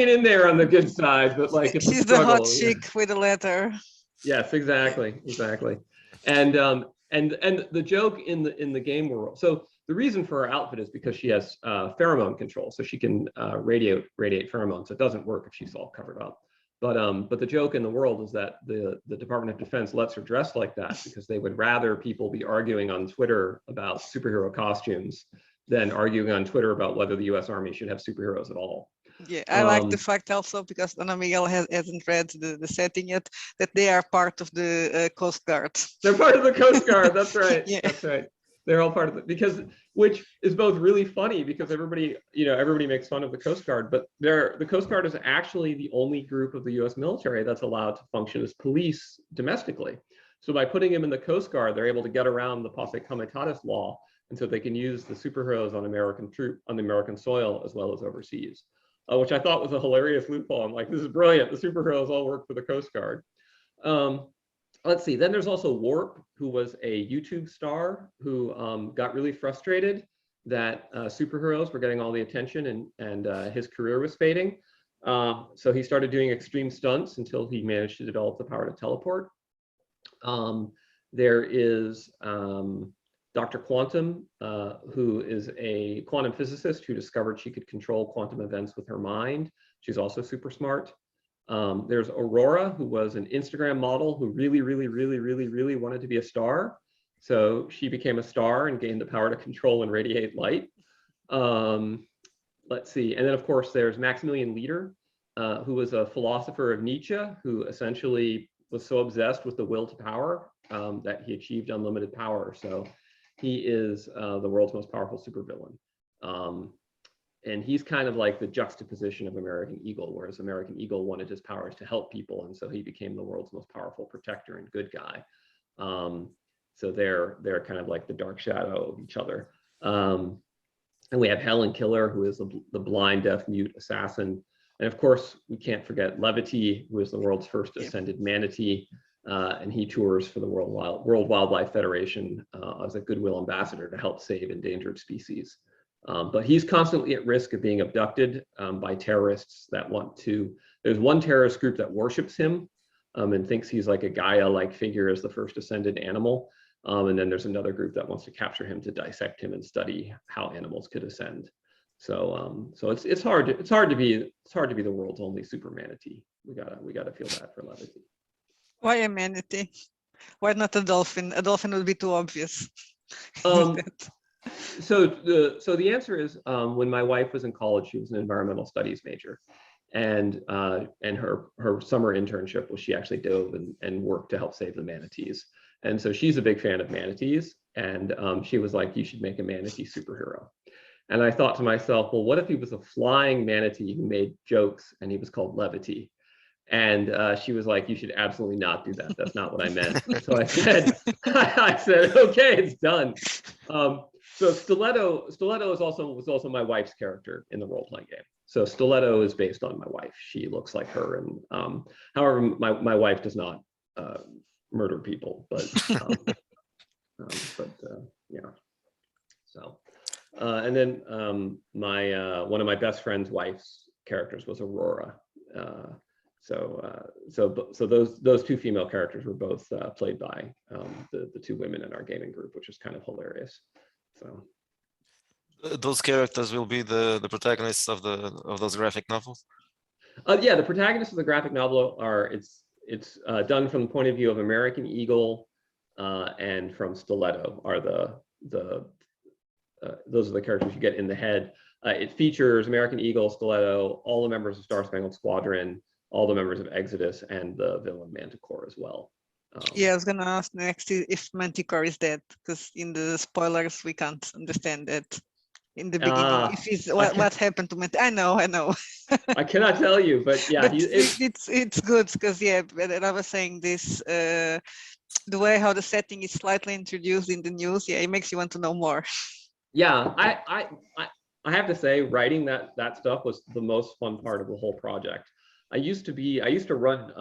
Speaker 2: in there on the good side, but like it's
Speaker 3: she's
Speaker 2: a struggle.
Speaker 3: The hot chick with a letter.
Speaker 2: Yes, exactly. And the joke in the game world. So the reason for her outfit is because she has pheromone control, so she can radiate pheromones. It doesn't work if she's all covered up. But the joke in the world is that the Department of Defense lets her dress like that because they would rather people be arguing on Twitter about superhero costumes than arguing on Twitter about whether the U.S. Army should have superheroes at all.
Speaker 3: Yeah, I like the fact also, because Ana Miguel hasn't read the setting yet, that they are part of the Coast Guard.
Speaker 2: They're part of the Coast Guard. That's right.
Speaker 3: Yeah.
Speaker 2: That's right. They're all part of it, which is both really funny because everybody makes fun of the Coast Guard, but the Coast Guard is actually the only group of the U.S. military that's allowed to function as police domestically. So by putting them in the Coast Guard, they're able to get around the Posse Comitatus law, and so they can use the superheroes on the American soil as well as overseas, which I thought was a hilarious loophole. I'm like, this is brilliant. The superheroes all work for the Coast Guard. Let's see. Then there's also Warp, who was a YouTube star who got really frustrated that superheroes were getting all the attention and his career was fading. So he started doing extreme stunts until he managed to develop the power to teleport. There is Dr. Quantum, who is a quantum physicist who discovered she could control quantum events with her mind. She's also super smart. There's Aurora, who was an Instagram model who really wanted to be a star. So she became a star and gained the power to control and radiate light. Let's see. And then, of course, there's Maximilian Lieder, who was a philosopher of Nietzsche, who essentially was so obsessed with the will to power that he achieved unlimited power. So he is the world's most powerful supervillain. And he's kind of like the juxtaposition of American Eagle, whereas American Eagle wanted his powers to help people, and so he became the world's most powerful protector and good guy. So they're kind of like the dark shadow of each other. And we have Helen Killer, who is the blind, deaf, mute assassin. And of course, we can't forget Levity, who is the world's first ascended manatee. And he tours for the World Wildlife Federation as a goodwill ambassador to help save endangered species. But he's constantly at risk of being abducted by terrorists that want to. There's one terrorist group that worships him and thinks he's like a Gaia-like figure as the first ascended animal. And then there's another group that wants to capture him to dissect him and study how animals could ascend. So it's hard to be the world's only super manatee. We gotta feel bad for Levity.
Speaker 3: Why a manatee? Why not a dolphin? A dolphin would be too obvious.
Speaker 2: So the answer is, when my wife was in college, she was an environmental studies major, and her summer internship was she actually dove and worked to help save the manatees. And so she's a big fan of manatees, and she was like, you should make a manatee superhero. And I thought to myself, well, what if he was a flying manatee who made jokes and he was called Levity? And she was like, "You should absolutely not do that. That's not what I meant." So I said, "I said, okay, it's done." So Stiletto was also my wife's character in the role-playing game. So Stiletto is based on my wife. She looks like her, and however, my wife does not murder people, but yeah. So and then one of my best friend's wife's characters was Aurora. So those two female characters were both played by the two women in our gaming group, which is kind of hilarious. So
Speaker 1: those characters will be the protagonists of those graphic novels.
Speaker 2: Yeah, the protagonists of the graphic novel are it's done from the point of view of American Eagle and from Stiletto are those are the characters you get in the head. It features American Eagle, Stiletto, all the members of Star Spangled Squadron, all the members of Exodus, and the villain Manticore as well.
Speaker 3: Yeah, I was gonna ask next if Manticore is dead, because in the spoilers we can't understand that in the beginning. If he's what happened to Manticore? I know.
Speaker 2: I cannot tell you, but yeah,
Speaker 3: but it's good because yeah, but I was saying this. The way how the setting is slightly introduced in the news, yeah, it makes you want to know more.
Speaker 2: Yeah, I have to say, writing that stuff was the most fun part of the whole project. I used to run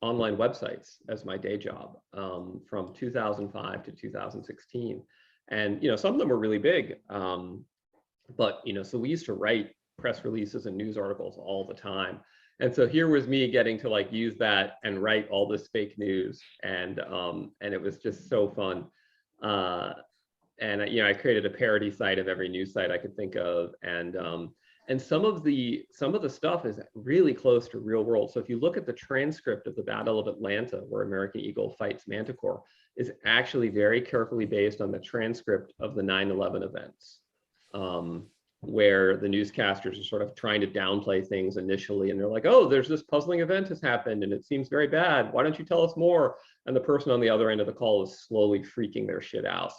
Speaker 2: online websites as my day job from 2005 to 2016, and some of them were really big, but so we used to write press releases and news articles all the time. And so here was me getting to like use that and write all this fake news, and it was just so fun. And I created a parody site of every news site I could think of, and some of the stuff is really close to real world. So if you look at the transcript of the Battle of Atlanta, where American Eagle fights Manticore, is actually very carefully based on the transcript of the 9/11 events, where the newscasters are sort of trying to downplay things initially, and they're like, "Oh, there's this puzzling event has happened, and it seems very bad. Why don't you tell us more?" And the person on the other end of the call is slowly freaking their shit out.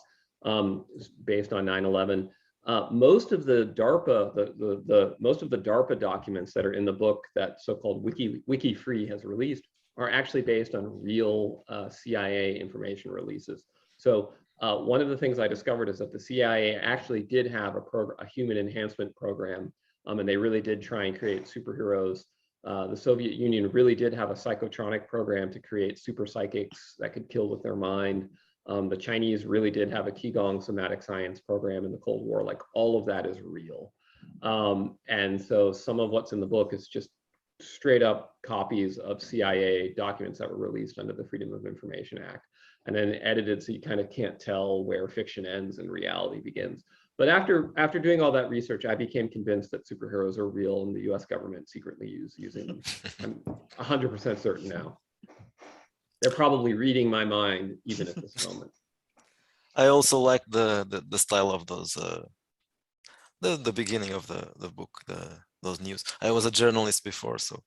Speaker 2: Based on 9/11. Most of the DARPA documents that are in the book that so-called WikiFree has released are actually based on real CIA information releases. So one of the things I discovered is that the CIA actually did have a human enhancement program, and they really did try and create superheroes. The Soviet Union really did have a psychotronic program to create super psychics that could kill with their mind. The Chinese really did have a Qigong somatic science program in the Cold War. Like, all of that is real. And so some of what's in the book is just straight up copies of CIA documents that were released under the Freedom of Information Act, and then edited so you kind of can't tell where fiction ends and reality begins. But after doing all that research, I became convinced that superheroes are real, and the US government secretly using them. I'm 100% certain now. They're probably reading my mind even at this moment.
Speaker 1: I also like the style of those the beginning of the book, those news. I was a journalist before, so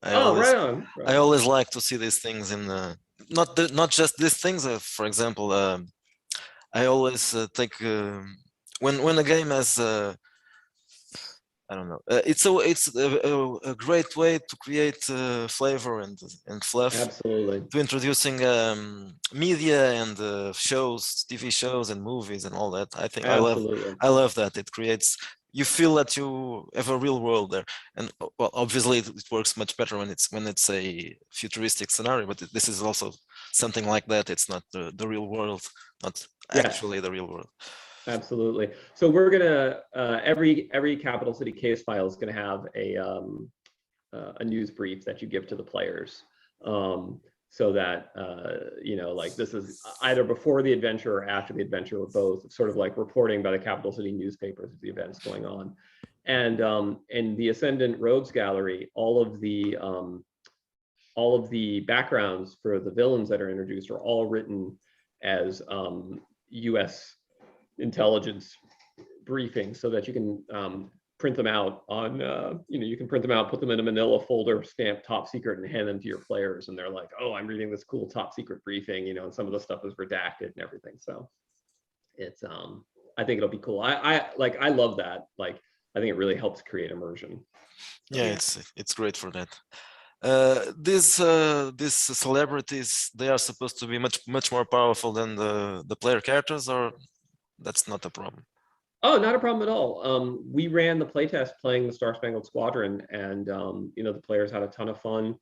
Speaker 1: I always like to see these things in not just these things. For example, I always think when a game has I don't know. It's a great way to create flavor and fluff.
Speaker 2: Absolutely.
Speaker 1: To introducing media and shows, TV shows and movies and all that. I think
Speaker 2: Absolutely.
Speaker 1: I love that. It creates, you feel that you have a real world there, and well, obviously it works much better when it's a futuristic scenario. But this is also something like that. It's not the real world, not actually the real world.
Speaker 2: Absolutely. So we're gonna every Capital City case file is gonna have a news brief that you give to the players, so that like this is either before the adventure or after the adventure, or both. It's sort of like reporting by the Capital City newspapers of the events going on. And in the Ascendant Rogues Gallery, all of the backgrounds for the villains that are introduced are all written as US intelligence briefings, so that you can print them out on you can print them out, put them in a manila folder, stamp top secret, and hand them to your players, and they're like, "Oh, I'm reading this cool top secret briefing," and some of the stuff is redacted and everything. So it's I think it'll be cool. I love that. Like, I think it really helps create immersion.
Speaker 1: Yeah, it's great for that. These celebrities, they are supposed to be much more powerful than the player characters, or that's not a problem?
Speaker 2: Oh, not a problem at all. We ran the playtest playing the Star Spangled Squadron, and the players had a ton of fun.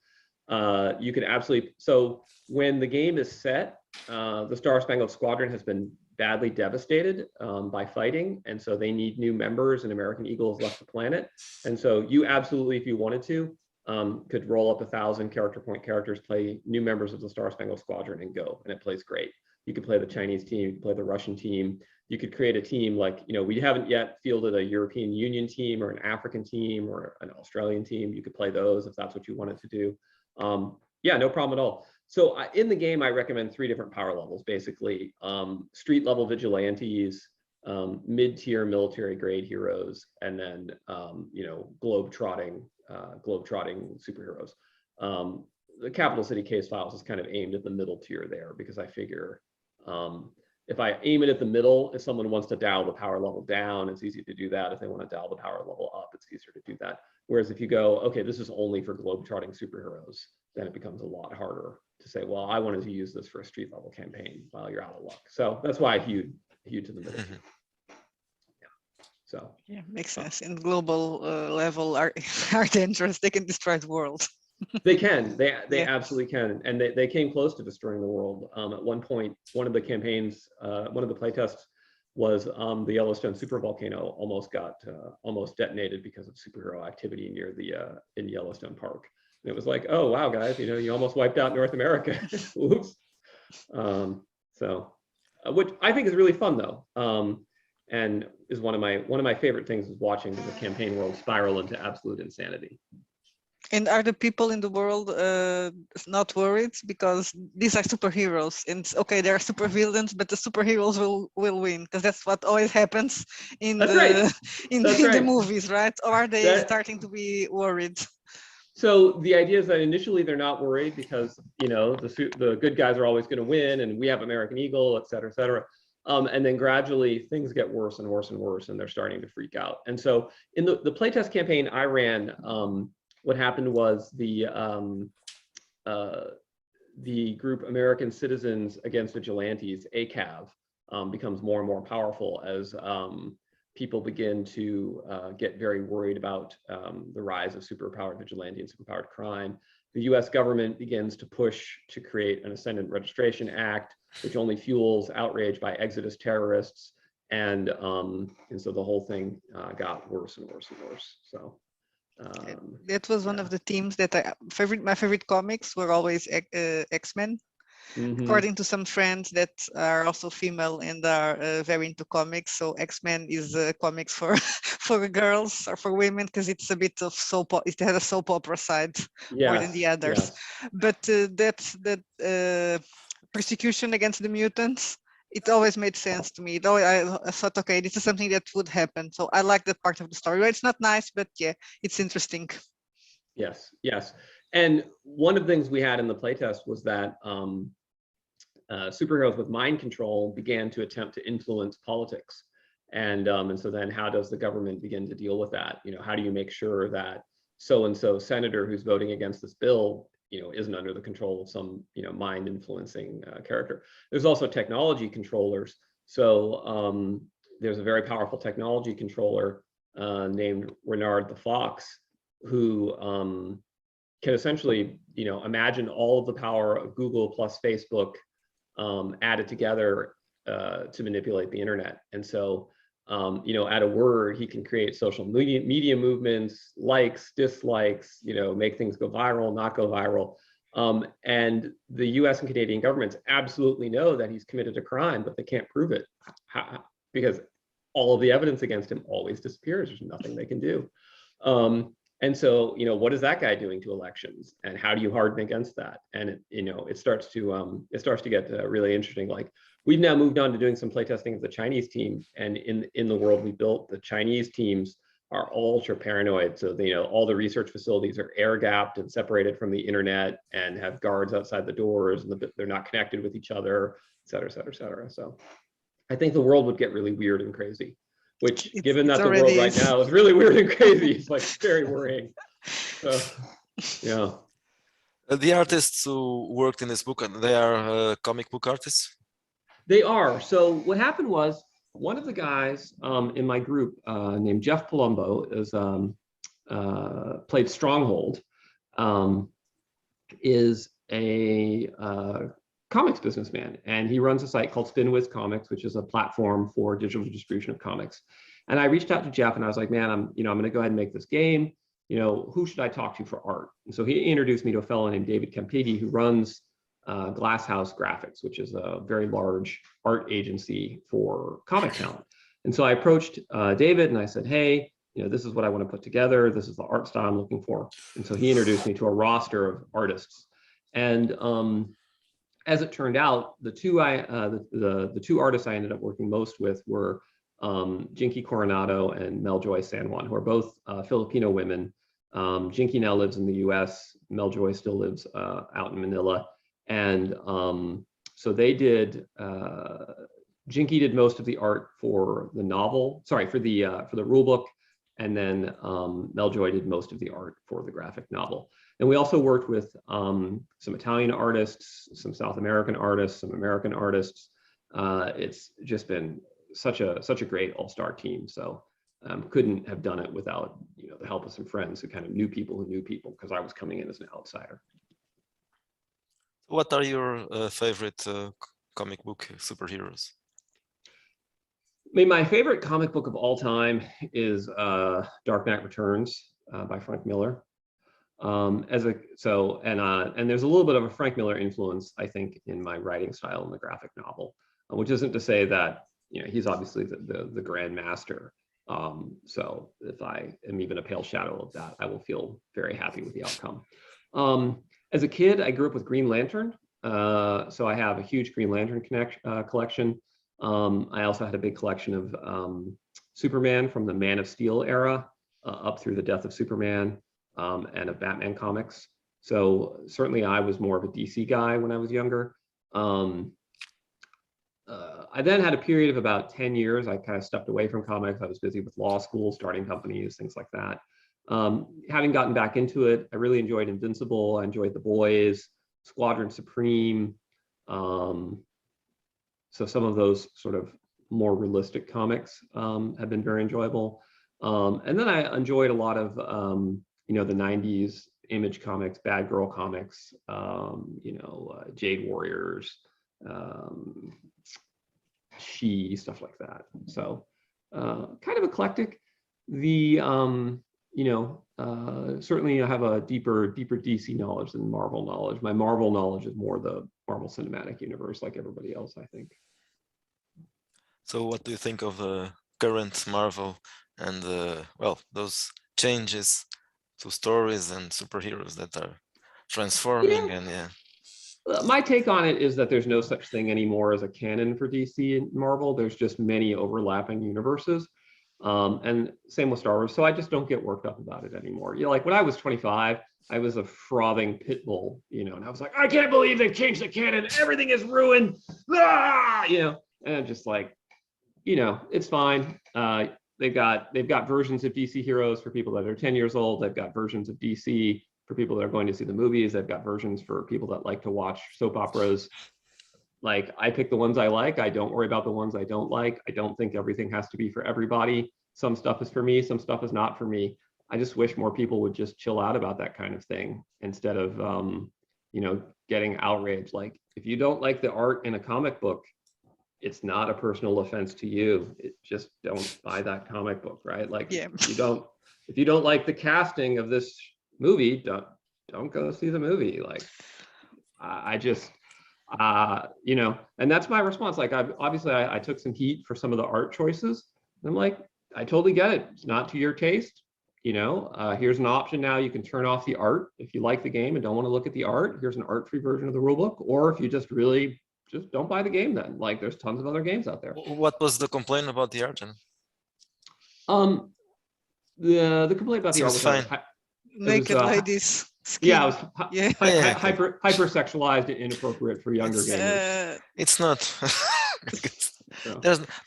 Speaker 2: You could absolutely, so when the game is set, the Star Spangled Squadron has been badly devastated by fighting, and so they need new members, and American Eagle has left the planet. And so you absolutely, if you wanted to, could roll up 1,000 character point characters, play new members of the Star Spangled Squadron, and go, and it plays great. You could play the Chinese team, you could play the Russian team. You could create a team like, we haven't yet fielded a European Union team or an African team or an Australian team. You could play those if that's what you wanted to do. Yeah, no problem at all. So in the game, I recommend 3 different power levels, basically. Street level vigilantes, mid-tier military grade heroes, and then, globe-trotting superheroes. The Capital City Case Files is kind of aimed at the middle tier there, because I figure, if I aim it at the middle, if someone wants to dial the power level down, it's easy to do that. If they want to dial the power level up, it's easier to do that. Whereas if you go, okay, this is only for globe-trotting superheroes, then it becomes a lot harder to say, well, I wanted to use this for a street level campaign. Well, you're out of luck. So that's why I hewed to the middle. Yeah. So
Speaker 3: yeah, makes sense. And global level are dangerous. They can destroy the world.
Speaker 2: They can. They
Speaker 3: Yeah.
Speaker 2: absolutely can. And they came close to destroying the world. At one point, one of the campaigns, one of the playtests was the Yellowstone supervolcano almost detonated because of superhero activity near the in Yellowstone Park. And it was like, oh wow, guys, you almost wiped out North America. Oops. Which I think is really fun though, and is one of my favorite things is watching the campaign world spiral into absolute insanity.
Speaker 3: And are the people in the world not worried, because these are superheroes, and okay, there are supervillains, but the superheroes will win, because that's what always happens in the movies, right? Or are they starting to be worried?
Speaker 2: So the idea is that initially they're not worried because the good guys are always going to win, and we have American Eagle, et cetera, et cetera. And then gradually things get worse and worse and worse, and they're starting to freak out. And so in the playtest campaign I ran, what happened was the group American Citizens Against Vigilantes, ACAV, becomes more and more powerful as people begin to get very worried about the rise of superpowered vigilante and superpowered crime. The US government begins to push to create an Ascendant Registration Act, which only fuels outrage by exodus terrorists. And so the whole thing got worse and worse and worse. So.
Speaker 3: That was one of the themes that my favorite comics were always X-Men. Mm-hmm. According to some friends that are also female and are very into comics, so X-Men is comics for girls or for women, because it's a bit of it has a soap opera side more than the others. Yes. But that persecution against the mutants, it always made sense to me. Though I thought, okay, this is something that would happen. So I like that part of the story. It's not nice, but yeah, it's interesting.
Speaker 2: Yes, yes. And one of the things we had in the playtest was that superheroes with mind control began to attempt to influence politics. And so then how does the government begin to deal with that? How do you make sure that so-and-so senator who's voting against this bill isn't under the control of some, mind influencing character. There's also technology controllers. So there's a very powerful technology controller named Renard the Fox, who can essentially, imagine all of the power of Google plus Facebook added together to manipulate the internet. And so, at a word, he can create social media movements, likes, dislikes, make things go viral, not go viral. And the US and Canadian governments absolutely know that he's committed a crime, but they can't prove it because all of the evidence against him always disappears. There's nothing they can do. And so, what is that guy doing to elections, and how do you harden against that? And it starts to get really interesting. Like, we've now moved on to doing some playtesting of the Chinese team, and in the world we built, the Chinese teams are ultra paranoid. So all the research facilities are air gapped and separated from the internet, and have guards outside the doors, and they're not connected with each other, et cetera, et cetera, et cetera. So I think the world would get really weird and crazy. Which, given that the world right now is really weird and crazy, it's like very worrying. So, yeah.
Speaker 1: The artists who worked in this book, they are comic book artists?
Speaker 2: They are. So what happened was one of the guys in my group named Jeff Palumbo is played Stronghold, is a comics businessman, and he runs a site called Spinwiz Comics, which is a platform for digital distribution of comics. And I reached out to Jeff and I was like, man, I'm going to go ahead and make this game. Who should I talk to for art? And so he introduced me to a fellow named David Campigi, who runs Glass House Graphics, which is a very large art agency for comic talent. And so I approached David and I said, hey, this is what I want to put together. This is the art style I'm looking for. And so he introduced me to a roster of artists. And as it turned out, the two artists I ended up working most with were Jinky Coronado and Meljoy San Juan, who are both Filipino women. Jinky now lives in the US. Meljoy still lives out in Manila. And so they did, Jinky did most of the art for the novel, sorry, for the rule book. And then Meljoy did most of the art for the graphic novel. And we also worked with some Italian artists, some South American artists, some American artists. It's just been such a great all-star team. So couldn't have done it without the help of some friends who kind of knew people, because I was coming in as an outsider.
Speaker 1: What are your favorite comic book superheroes?
Speaker 2: I mean, my favorite comic book of all time is Dark Knight Returns by Frank Miller. And there's a little bit of a Frank Miller influence, I think, in my writing style in the graphic novel, which isn't to say that he's obviously the grand master. So if I am even a pale shadow of that, I will feel very happy with the outcome. As a kid, I grew up with Green Lantern, so I have a huge Green Lantern collection. I also had a big collection of Superman from the Man of Steel era up through the Death of Superman, and of Batman comics. So certainly I was more of a DC guy when I was younger. I then had a period of about 10 years. I kind of stepped away from comics. I was busy with law school, starting companies, things like that. Having gotten back into it, I really enjoyed Invincible. I enjoyed The Boys, Squadron Supreme. So some of those sort of more realistic comics have been very enjoyable. And then I enjoyed a lot of, the 90s Image comics, Bad Girl comics, Jade Warriors, stuff like that. So kind of eclectic. Certainly I have a deeper DC knowledge than Marvel knowledge. My Marvel knowledge is more the Marvel Cinematic Universe, like everybody else, I think.
Speaker 1: So what do you think of the current Marvel and those changes to stories and superheroes that are transforming?
Speaker 2: Yeah. My take on it is that there's no such thing anymore as a canon for DC and Marvel. There's just many overlapping universes. And same with Star Wars. So I just don't get worked up about it anymore. Like when I was 25, I was a frothing pit bull, and I was like, I can't believe they've changed the canon. Everything is ruined. And I'm just like, it's fine. They've got versions of DC heroes for people that are 10 years old. They've got versions of DC for people that are going to see the movies. They've got versions for people that like to watch soap operas. Like, I pick the ones I like. I don't worry about the ones I don't like. I don't think everything has to be for everybody. Some stuff is for me, some stuff is not for me. I just wish more people would just chill out about that kind of thing instead of, getting outraged. Like, if you don't like the art in a comic book, it's not a personal offense to you. Just don't buy that comic book, right? Like, yeah. If you don't like the casting of this movie, don't go see the movie. Like, and that's my response. Like, I took some heat for some of the art choices. I'm like, I totally get it. It's not to your taste. Here's an option now. You can turn off the art if you like the game and don't want to look at the art. Here's an art-free version of the rulebook. Or if you just don't buy the game, then like there's tons of other games out there.
Speaker 1: What was the complaint about the art then?
Speaker 2: The complaint about the art was
Speaker 1: fine.
Speaker 3: Naked ladies. Skin.
Speaker 2: Yeah, it was hypersexualized and inappropriate for younger gamers.
Speaker 1: It's not.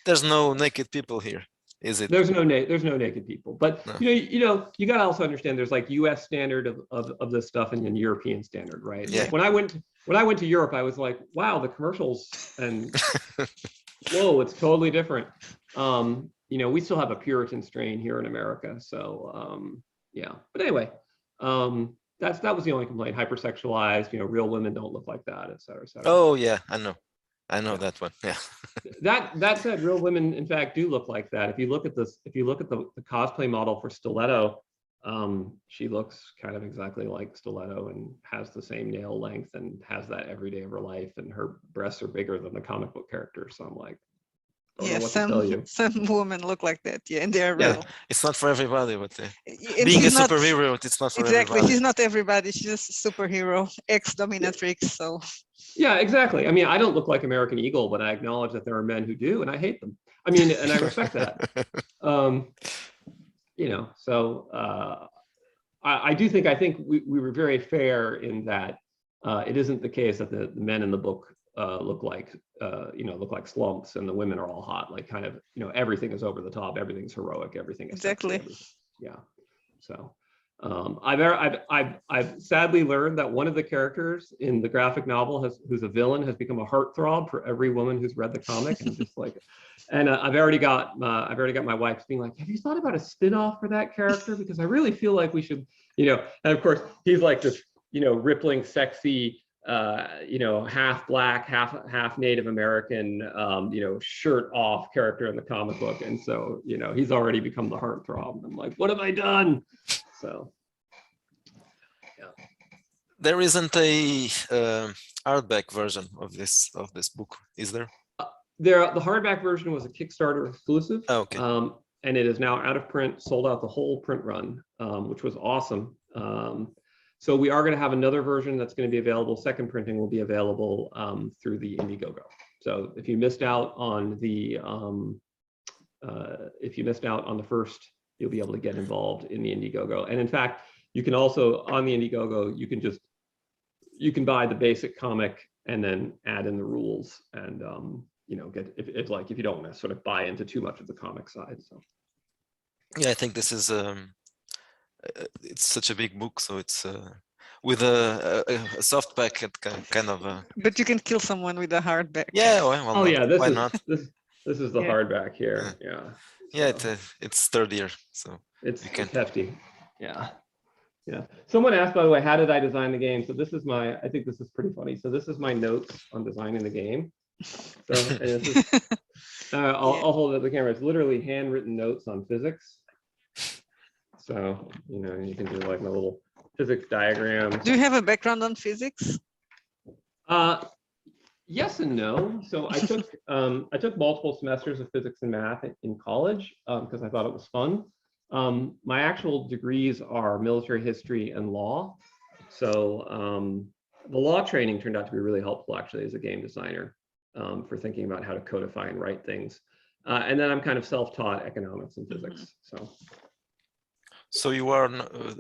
Speaker 1: There's no naked people here. Is it?
Speaker 2: There's no naked people, but
Speaker 1: No.
Speaker 2: you got to also understand there's like U.S. standard of this stuff and then European standard, right?
Speaker 1: Yeah.
Speaker 2: Like when I went to Europe, I was like, wow, the commercials and whoa, it's totally different. We still have a Puritan strain here in America, so yeah. But anyway, that was the only complaint. Hypersexualized, real women don't look like that, et cetera, et cetera.
Speaker 1: Oh yeah, I know
Speaker 2: Yeah.
Speaker 1: that one. Yeah.
Speaker 2: That said, real women in fact do look like that. If you look at the cosplay model for Stiletto, she looks kind of exactly like Stiletto and has the same nail length and has that every day of her life, and her breasts are bigger than the comic book character. So I'm like, I don't know what to tell you.
Speaker 3: Some women look like that, yeah, and they are
Speaker 1: Yeah,
Speaker 3: real.
Speaker 1: it's not for everybody, but
Speaker 3: And
Speaker 1: being a
Speaker 3: she's not-
Speaker 1: superhero, it's not for
Speaker 3: Exactly,
Speaker 1: everybody.
Speaker 3: she's not everybody. She's just a superhero, ex-dominatrix. So
Speaker 2: Yeah, exactly. I mean, I don't look like American Eagle, but I acknowledge that there are men who do, and I hate them. I mean, and I respect that. So I think we were very fair in that it isn't the case that the men in the book look like slumps and the women are all hot, like kind of, everything is over the top, everything's heroic, everything is
Speaker 3: exactly.
Speaker 2: sexy, yeah. So I've sadly learned that one of the characters in the graphic novel who's a villain has become a heartthrob for every woman who's read the comic, and just like, and I've already got my wife being like, have you thought about a spin-off for that character? Because I really feel like we should, and of course he's like this, rippling, sexy, half black, half Native American, shirt off character in the comic book, and so he's already become the heartthrob. I'm like, what have I done? So, yeah.
Speaker 1: There isn't a hardback version of this book, is there?
Speaker 2: The hardback version was a Kickstarter exclusive.
Speaker 1: Oh, okay.
Speaker 2: And it is now out of print, sold out the whole print run, which was awesome. So we are going to have another version that's going to be available. Second printing will be available through the Indiegogo. So if you missed out on the first, you'll be able to get involved in the Indiegogo. And in fact, you can also, on the Indiegogo, you can buy the basic comic and then add in the rules and get if you don't want to sort of buy into too much of the comic side. So
Speaker 1: yeah, I think this is it's such a big book, so it's with a soft back, it kind of
Speaker 3: but you can kill someone with a hardback.
Speaker 1: yeah, well,
Speaker 2: yeah,
Speaker 1: why not?
Speaker 2: This is the hardback here. Yeah,
Speaker 1: so. It's sturdier, so
Speaker 2: it's hefty. Yeah. Someone asked, by the way, how did I design the game? So I think this is pretty funny. So this is my notes on designing the game. So I'll hold it up the camera. It's literally handwritten notes on physics. So, you can do like my little physics diagram.
Speaker 3: Do you have a background on physics?
Speaker 2: Yes and no. So I took multiple semesters of physics and math in college because I thought it was fun. My actual degrees are military history and law. So the law training turned out to be really helpful actually as a game designer for thinking about how to codify and write things. And then I'm kind of self-taught economics and physics.
Speaker 1: So you are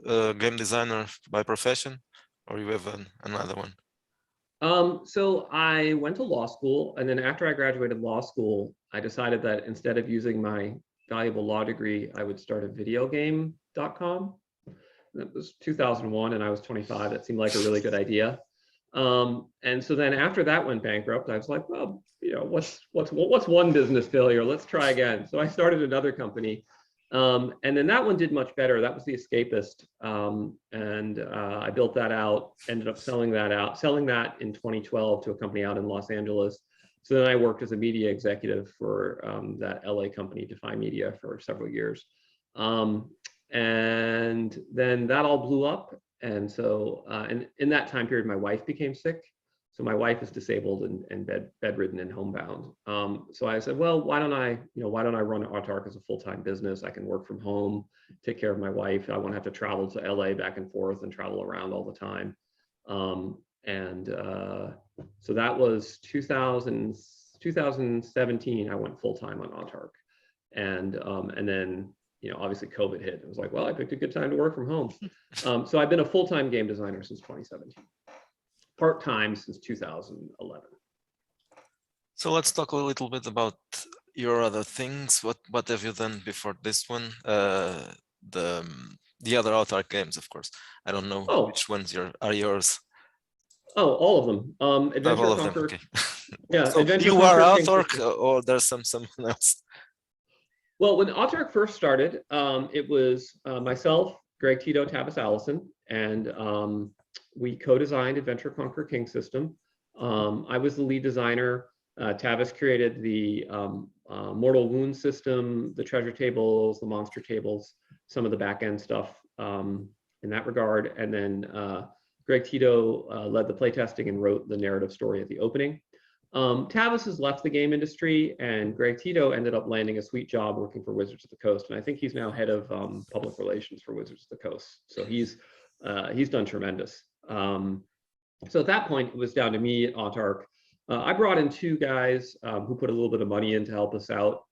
Speaker 1: a game designer by profession, or you have another one?
Speaker 2: So I went to law school, and then after I graduated law school, I decided that instead of using my valuable law degree, I would start a videogame.com. That was 2001, and I was 25. That seemed like a really good idea. And so then after that went bankrupt, I was like, well, what's one business failure? Let's try again. So I started another company. And then that one did much better. That was The Escapist. And I built that out, ended up selling that in 2012 to a company out in Los Angeles. So then I worked as a media executive for that LA company, Defy Media, for several years. And then that all blew up. And so, and in that time period, my wife became sick. So my wife is disabled and bedridden and homebound. So I said, well, why don't I run Autark as a full-time business? I can work from home, take care of my wife. I won't have to travel to LA back and forth and travel around all the time. So that was 2017. I went full-time on Autark, and then obviously COVID hit. It was like, well, I picked a good time to work from home. So I've been a full-time game designer since 2017. Part-time since 2011.
Speaker 1: So let's talk a little bit about your other things? What have you done before this one? The other Autark games, of course. I don't know which ones are yours.
Speaker 2: Oh, all of them. Adventure
Speaker 1: All of them.
Speaker 2: Conquer.
Speaker 1: Okay.
Speaker 2: Yeah,
Speaker 1: So
Speaker 2: Adventure
Speaker 1: you are
Speaker 2: Conquer King
Speaker 1: Autark,
Speaker 2: System.
Speaker 1: or there's someone else?
Speaker 2: Well, when Autark first started, it was myself, Greg Tito, Tavis Allison, and we co-designed Adventure Conquer King System. I was the lead designer. Tavis created the Mortal Wound system, the treasure tables, the monster tables, some of the back-end stuff in that regard. And then Greg Tito led the playtesting and wrote the narrative story at the opening. Tavis has left the game industry, and Greg Tito ended up landing a sweet job working for Wizards of the Coast, and I think he's now head of public relations for Wizards of the Coast. So he's done tremendous. So at that point, it was down to me at Autark. I brought in two guys who put a little bit of money in to help us out.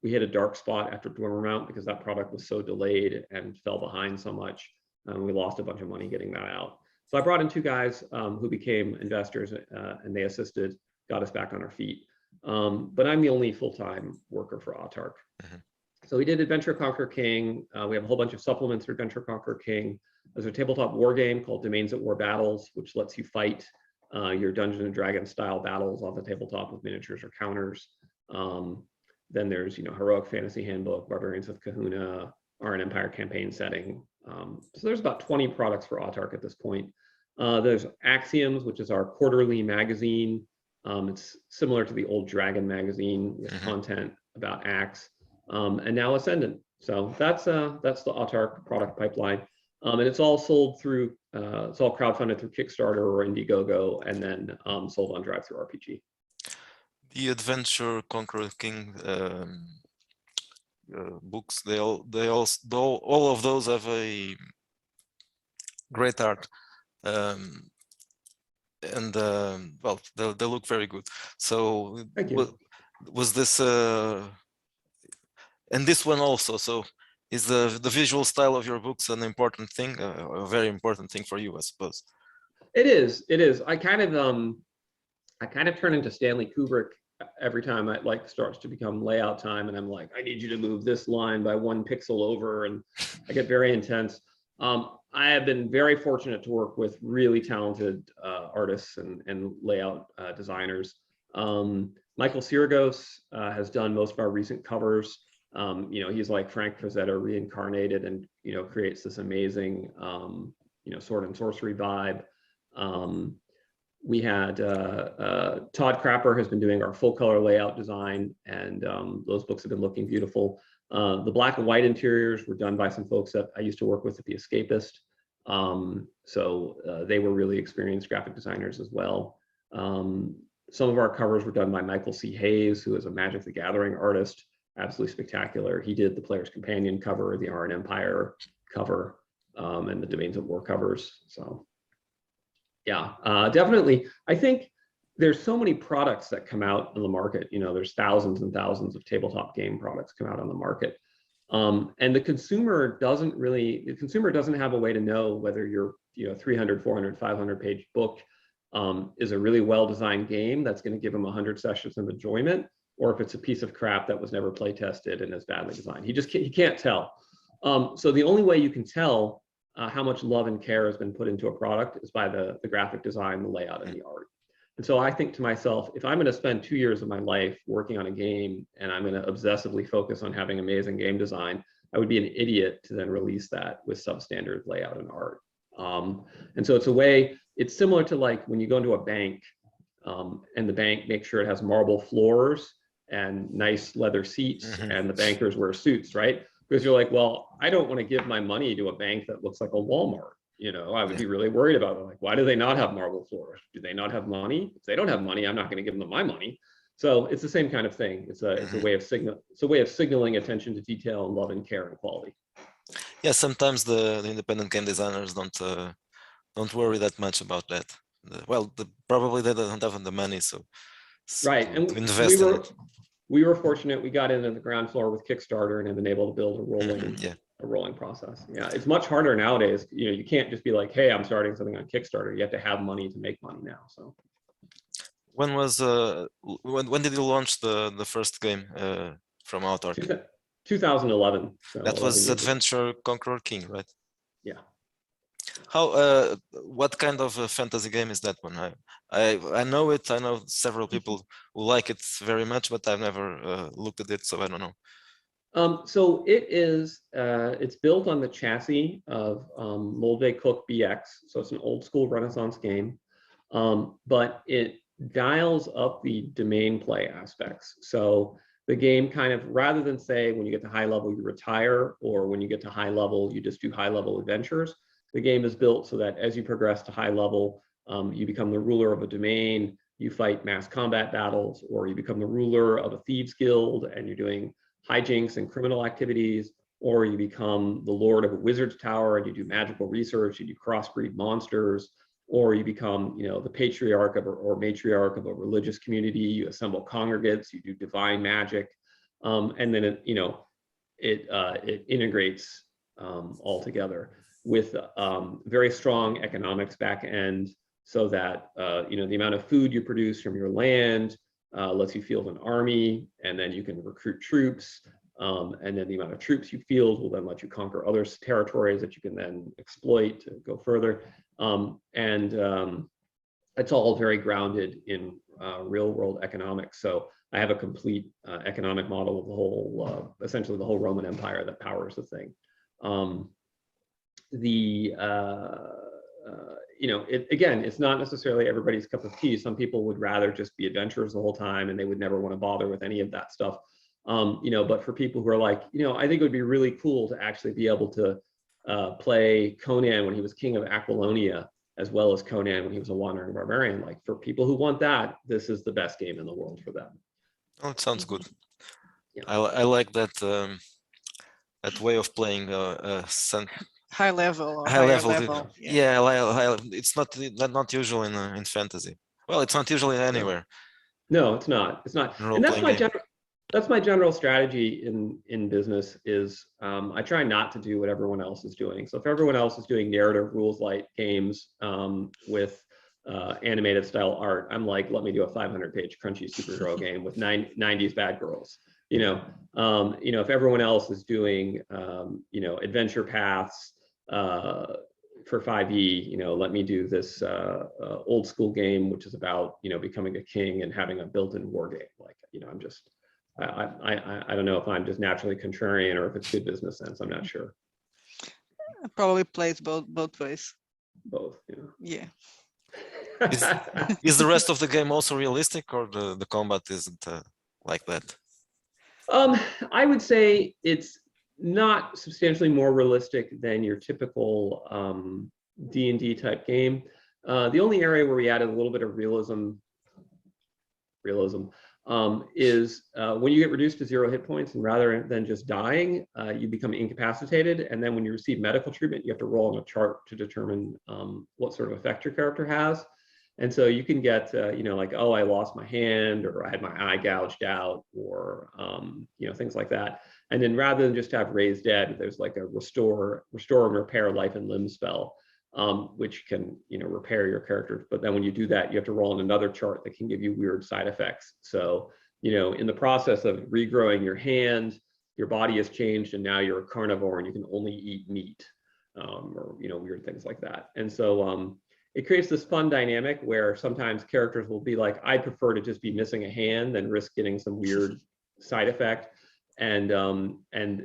Speaker 2: We hit a dark spot after Dormamount because that product was so delayed and fell behind so much. We lost a bunch of money getting that out. So I brought in two guys who became investors, and they assisted, got us back on our feet. But I'm the only full-time worker for Autark. So we did Adventure Conquer King. We have a whole bunch of supplements for Adventure Conquer King. There's a tabletop war game called Domains at War Battles, which lets you fight your Dungeons and Dragons style battles on the tabletop with miniatures or counters. Then there's, Heroic Fantasy Handbook, Barbarians of Kahuna, Iron Empire campaign setting. So there's about 20 products for Autark at this point. There's Axioms, which is our quarterly magazine. It's similar to the old Dragon magazine with content about Axe, and now Ascendant. So that's the Autark product pipeline, and it's all sold through. It's all crowdfunded through Kickstarter or Indiegogo, and then sold on Drive-Thru-RPG.
Speaker 1: The Adventure Conquer King books, all of those have a great art, and well, they look very good. So was this and this one also? So is the visual style of your books an important thing, a very important thing for you, I suppose?
Speaker 2: It is. It is. I kind of turn into Stanley Kubrick every time it starts to become layout time, and I'm like, I need you to move this line by 1 pixel over, and I get very intense. I have been very fortunate to work with really talented artists and layout designers. Michael Sirigos has done most of our recent covers. He's like Frank Frazetta reincarnated, and creates this amazing sword and sorcery vibe. We had Todd Crapper has been doing our full color layout design, and those books have been looking beautiful. The black and white interiors were done by some folks that I used to work with at The Escapist. So they were really experienced graphic designers as well. Some of our covers were done by Michael C. Hayes, who is a Magic the Gathering artist, absolutely spectacular. He did the Player's Companion cover, the Iron Empire cover, and the Domains of War covers. So yeah, definitely. I think there's so many products that come out in the market. There's thousands and thousands of tabletop game products come out on the market. And the consumer doesn't have a way to know whether your 300, 400, 500 page book is a really well-designed game that's going to give them 100 sessions of enjoyment, or if it's a piece of crap that was never play tested and is badly designed. He can't tell. So the only way you can tell how much love and care has been put into a product is by the graphic design, the layout, and the art. And so I think to myself, if I'm going to spend 2 years of my life working on a game and I'm going to obsessively focus on having amazing game design, I would be an idiot to then release that with substandard layout and art. And so it's similar to like when you go into a bank and the bank makes sure it has marble floors and nice leather seats, and the bankers wear suits, right? Because you're like, well, I don't want to give my money to a bank that looks like a Walmart. I would be really worried about it. Like, why do they not have marble floors? Do they not have money? If they don't have money, I'm not going to give them my money. So it's the same kind of thing. It's a way of signaling attention to detail and love and care and quality.
Speaker 1: Yeah, sometimes the independent game designers don't worry that much about that. Probably they don't have the money, so
Speaker 2: right. And
Speaker 1: to invest in it.
Speaker 2: We were fortunate. We got into the ground floor with Kickstarter and have been able to build a rolling process. Yeah, it's much harder nowadays. You can't just be like, hey, I'm starting something on Kickstarter. You have to have money to make money now. So
Speaker 1: When was when did you launch the first game from Autark?
Speaker 2: 2011. So
Speaker 1: That
Speaker 2: 11
Speaker 1: was
Speaker 2: years ago.
Speaker 1: Adventure Conqueror King, right?
Speaker 2: Yeah.
Speaker 1: How what kind of a fantasy game is that one? I know it. I know several people who like it very much, but I've never looked at it, so I don't know.
Speaker 2: So it is, it's built on the chassis of Moldvay Cook BX. So it's an old school Renaissance game, but it dials up the domain play aspects. So the game kind of, rather than say when you get to high level, you retire, or when you get to high level, you just do high level adventures. The game is built so that as you progress to high level, you become the ruler of a domain, you fight mass combat battles, or you become the ruler of a thieves guild and you're doing hijinks and criminal activities, or you become the lord of a wizard's tower and you do magical research, you do crossbreed monsters, or you become, you know, the patriarch of or matriarch of a religious community, you assemble congregates, you do divine magic, and then it, you know, it integrates all together with very strong economics back end, so that you know, the amount of food you produce from your land lets you field an army, and then you can recruit troops, and then the amount of troops you field will then let you conquer other territories that you can then exploit to go further. It's all very grounded in real world economics. So I have a complete economic model of the whole, essentially the whole Roman Empire that powers the thing. You know, again, it's not necessarily everybody's cup of tea. Some people would rather just be adventurers the whole time and they would never want to bother with any of that stuff. You know, but for people who are like, you know, I think it would be really cool to actually be able to play Conan when he was king of Aquilonia, as well as Conan when he was a wandering barbarian. Like, for people who want that, this is the best game in the world for them.
Speaker 1: Oh, it sounds good.
Speaker 2: Yeah.
Speaker 1: I like that that way of playing
Speaker 3: High level or
Speaker 1: high
Speaker 3: higher
Speaker 1: level.
Speaker 3: level.
Speaker 1: Yeah, it's not usual in fantasy. Well, it's not usually anywhere.
Speaker 2: No, it's not. It's not. And that's my general strategy in business is I try not to do what everyone else is doing. So if everyone else is doing narrative rules light games with animated style art, I'm like, let me do a 500-page crunchy superhero game with 90s bad girls. You know, if everyone else is doing you know, adventure paths for 5e, you know, let me do this old school game, which is about, you know, becoming a king and having a built-in war game. Like, you know, I'm just, I don't know if I'm just naturally contrarian or if it's good business sense. I'm not sure.
Speaker 3: It probably plays both ways.
Speaker 2: Both, you know.
Speaker 3: Yeah.
Speaker 1: Is the rest of the game also realistic, or the combat isn't like that?
Speaker 2: I would say it's not substantially more realistic than your typical D&D type game. The only area where we added a little bit of realism is when you get reduced to 0 hit points, and rather than just dying, you become incapacitated. And then when you receive medical treatment, you have to roll on a chart to determine what sort of effect your character has. And so you can get, you know, like, oh, I lost my hand, or I had my eye gouged out, or, you know, things like that. And then rather than just have raise dead, there's like a restore and repair life and limb spell, which can, you know, repair your character. But then when you do that, you have to roll on another chart that can give you weird side effects. So, you know, in the process of regrowing your hand, your body has changed, and now you're a carnivore and you can only eat meat, or, you know, weird things like that. And so it creates this fun dynamic where sometimes characters will be like, I prefer to just be missing a hand than risk getting some weird side effect. And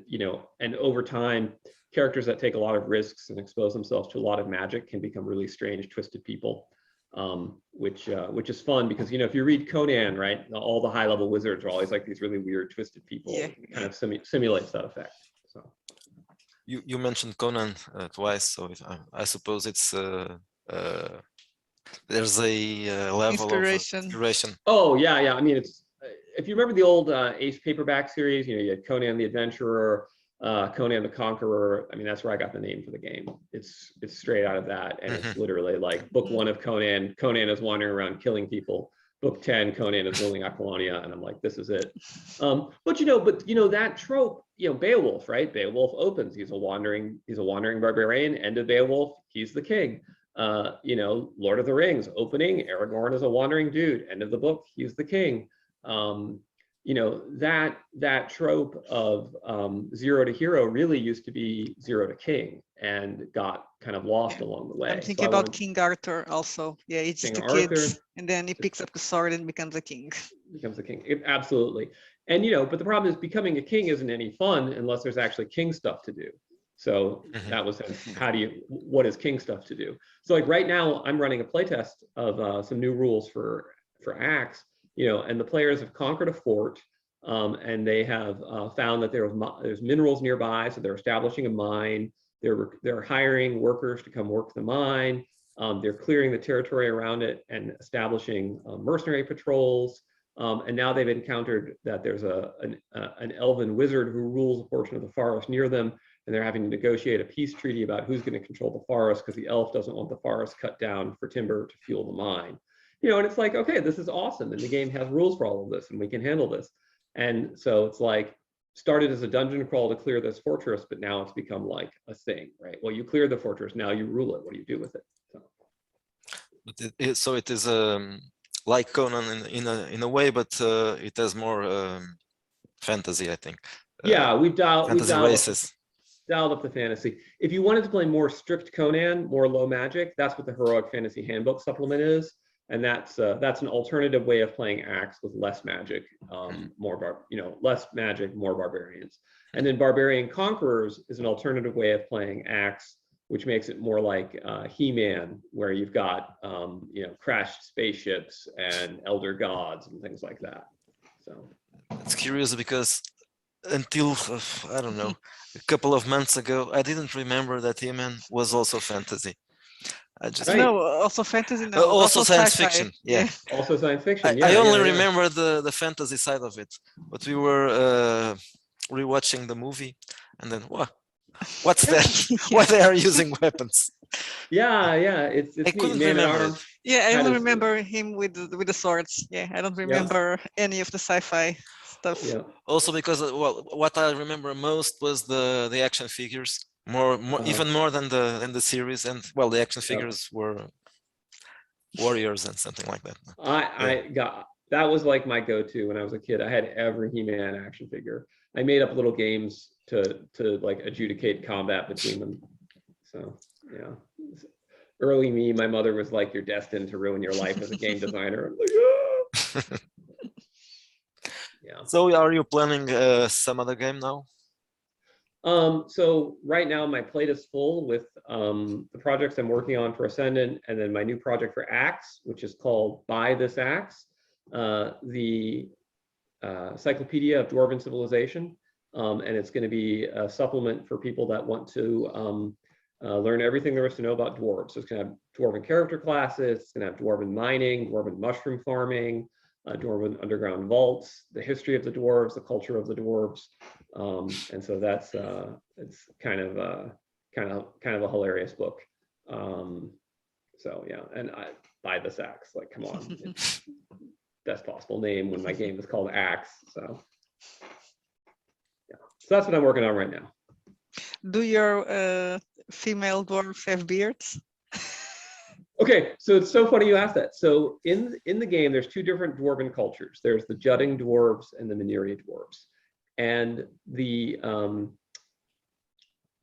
Speaker 2: you know, and over time, characters that take a lot of risks and expose themselves to a lot of magic can become really strange, twisted people, which is fun because, you know, if you read Conan, right, all the high level wizards are always like these really weird, twisted people.
Speaker 3: Yeah.
Speaker 2: It kind of simulates that effect. So
Speaker 1: You mentioned Conan twice, so I suppose it's there's a level
Speaker 3: Inspiration.
Speaker 1: of inspiration.
Speaker 2: Oh yeah, yeah. I mean, it's, if you remember the old Ace paperback series, you know, you had Conan the Adventurer, Conan the Conqueror. I mean, that's where I got the name for the game. It's straight out of that, and it's literally like book 1 of Conan. Conan is wandering around killing people. Book 10, Conan is ruling Aquilonia, and I'm like, this is it. But you know that trope. You know, Beowulf, right? Beowulf opens. He's a wandering barbarian. End of Beowulf, he's the king. You know, Lord of the Rings opening, Aragorn is a wandering dude. End of the book, he's the king. You know, that trope of zero to hero really used to be zero to king and got kind of lost along the way.
Speaker 3: I'm thinking about King Arthur also. Yeah, it's just
Speaker 2: King
Speaker 3: a
Speaker 2: Arthur,
Speaker 3: kid, and then he picks up the sword and becomes a king.
Speaker 2: Becomes a king, absolutely. And you know, but the problem is becoming a king isn't any fun unless there's actually king stuff to do. So that was what is king stuff to do? So like right now, I'm running a playtest of some new rules for Axe, you know, and the players have conquered a fort, and they have found that there's minerals nearby, so they're establishing a mine. They're hiring workers to come work the mine. They're clearing the territory around it and establishing mercenary patrols. And now they've encountered that there's an elven wizard who rules a portion of the forest near them, and they're having to negotiate a peace treaty about who's going to control the forest because the elf doesn't want the forest cut down for timber to fuel the mine. You know, and it's like, okay, this is awesome, and the game has rules for all of this, and we can handle this. And so it's like, started as a dungeon crawl to clear this fortress, but now it's become like a thing, right? Well, you clear the fortress, now you rule it. What do you do with it?
Speaker 1: So it is like Conan in a way, but it has more fantasy, I think.
Speaker 2: Yeah, we've dialed
Speaker 1: races.
Speaker 2: Dialed up the fantasy. If you wanted to play more strict Conan, more low magic, that's what the Heroic Fantasy Handbook supplement is, and that's an alternative way of playing Axe with less magic, less magic, more barbarians. And then Barbarian Conquerors is an alternative way of playing Axe, which makes it more like He-Man, where you've got crashed spaceships and elder gods and things like that. So
Speaker 1: it's curious because until I don't know, a couple of months ago, I didn't remember that He-Man was also fantasy. I just
Speaker 3: no, also fantasy. No,
Speaker 1: also science fiction. Yeah,
Speaker 2: also science fiction.
Speaker 1: I only remember the fantasy side of it, but we were rewatching the movie, and then what's that? Why they are using weapons?
Speaker 2: Yeah, it's
Speaker 1: I couldn't remember.
Speaker 3: Yeah, I only remember him with the swords. Yeah, I don't remember any of the sci-fi stuff.
Speaker 2: Yeah.
Speaker 1: Also because what I remember most was the action figures, more even more than the series, and the action figures were warriors and something like that.
Speaker 2: That was like my go-to when I was a kid. I had every He-Man action figure. I made up little games to like adjudicate combat between them. So yeah, early me, my mother was like, "You're destined to ruin your life as a game designer." I'm like, ah! Yeah.
Speaker 1: So are you planning some other game now?
Speaker 2: So right now my plate is full with the projects I'm working on for Ascendant, and then my new project for Axe, which is called Buy This Axe, the Encyclopedia of Dwarven Civilization. And it's going to be a supplement for people that want to learn everything there is to know about dwarves. So it's going to have dwarven character classes, it's going to have dwarven mining, dwarven mushroom farming, dwarven underground vaults, the history of the dwarves, the culture of the dwarves, and so that's it's kind of a hilarious book. So yeah, and I Buy This Axe, like, come on, it's best possible name when my game is called Axe. So yeah, so that's what I'm working on right now.
Speaker 3: Do your female dwarves have beards?
Speaker 2: Okay, so it's so funny you asked that. So in the game, there's two different dwarven cultures. There's the jutting dwarves and the Maniri dwarves. And the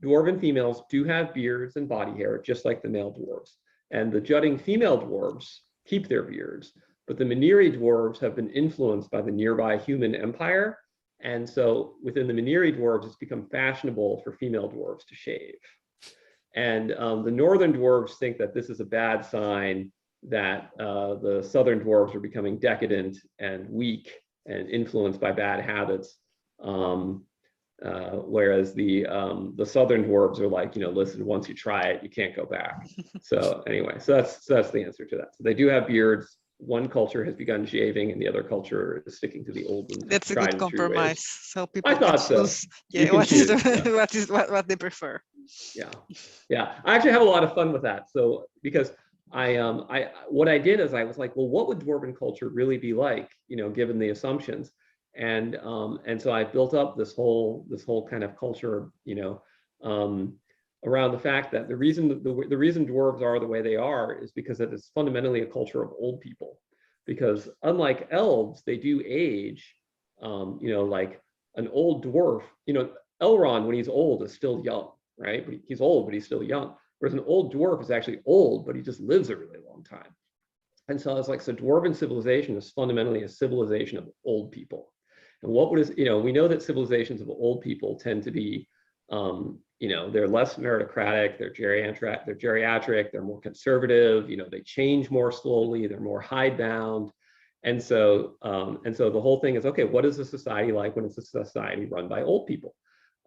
Speaker 2: dwarven females do have beards and body hair, just like the male dwarves. And the jutting female dwarves keep their beards, but the Maniri dwarves have been influenced by the nearby human empire. And so within the Maniri dwarves, it's become fashionable for female dwarves to shave. And the northern dwarves think that this is a bad sign, that the southern dwarves are becoming decadent and weak and influenced by bad habits. Whereas the southern dwarves are like, listen, once you try it, you can't go back. So anyway, so that's the answer to that. So they do have beards. One culture has begun shaving, and the other culture is sticking to the old and
Speaker 3: that's a good compromise. So people
Speaker 2: I thought so.
Speaker 3: Yeah, what they prefer.
Speaker 2: Yeah. I actually have a lot of fun with that. So because what I did is I was like, well, what would dwarven culture really be like, given the assumptions? And so I built up this whole kind of culture, around the fact that the reason dwarves are the way they are is because it is fundamentally a culture of old people. Because unlike elves, they do age. Like an old dwarf, Elrond, when he's old, is still young, right? But he's old, but he's still young. Whereas an old dwarf is actually old, but he just lives a really long time. And so it's like, so dwarven civilization is fundamentally a civilization of old people. And we know that civilizations of old people tend to be, they're less meritocratic, they're geriatric, they're more conservative, they change more slowly, they're more hidebound. And so the whole thing is, okay, what is a society like when it's a society run by old people?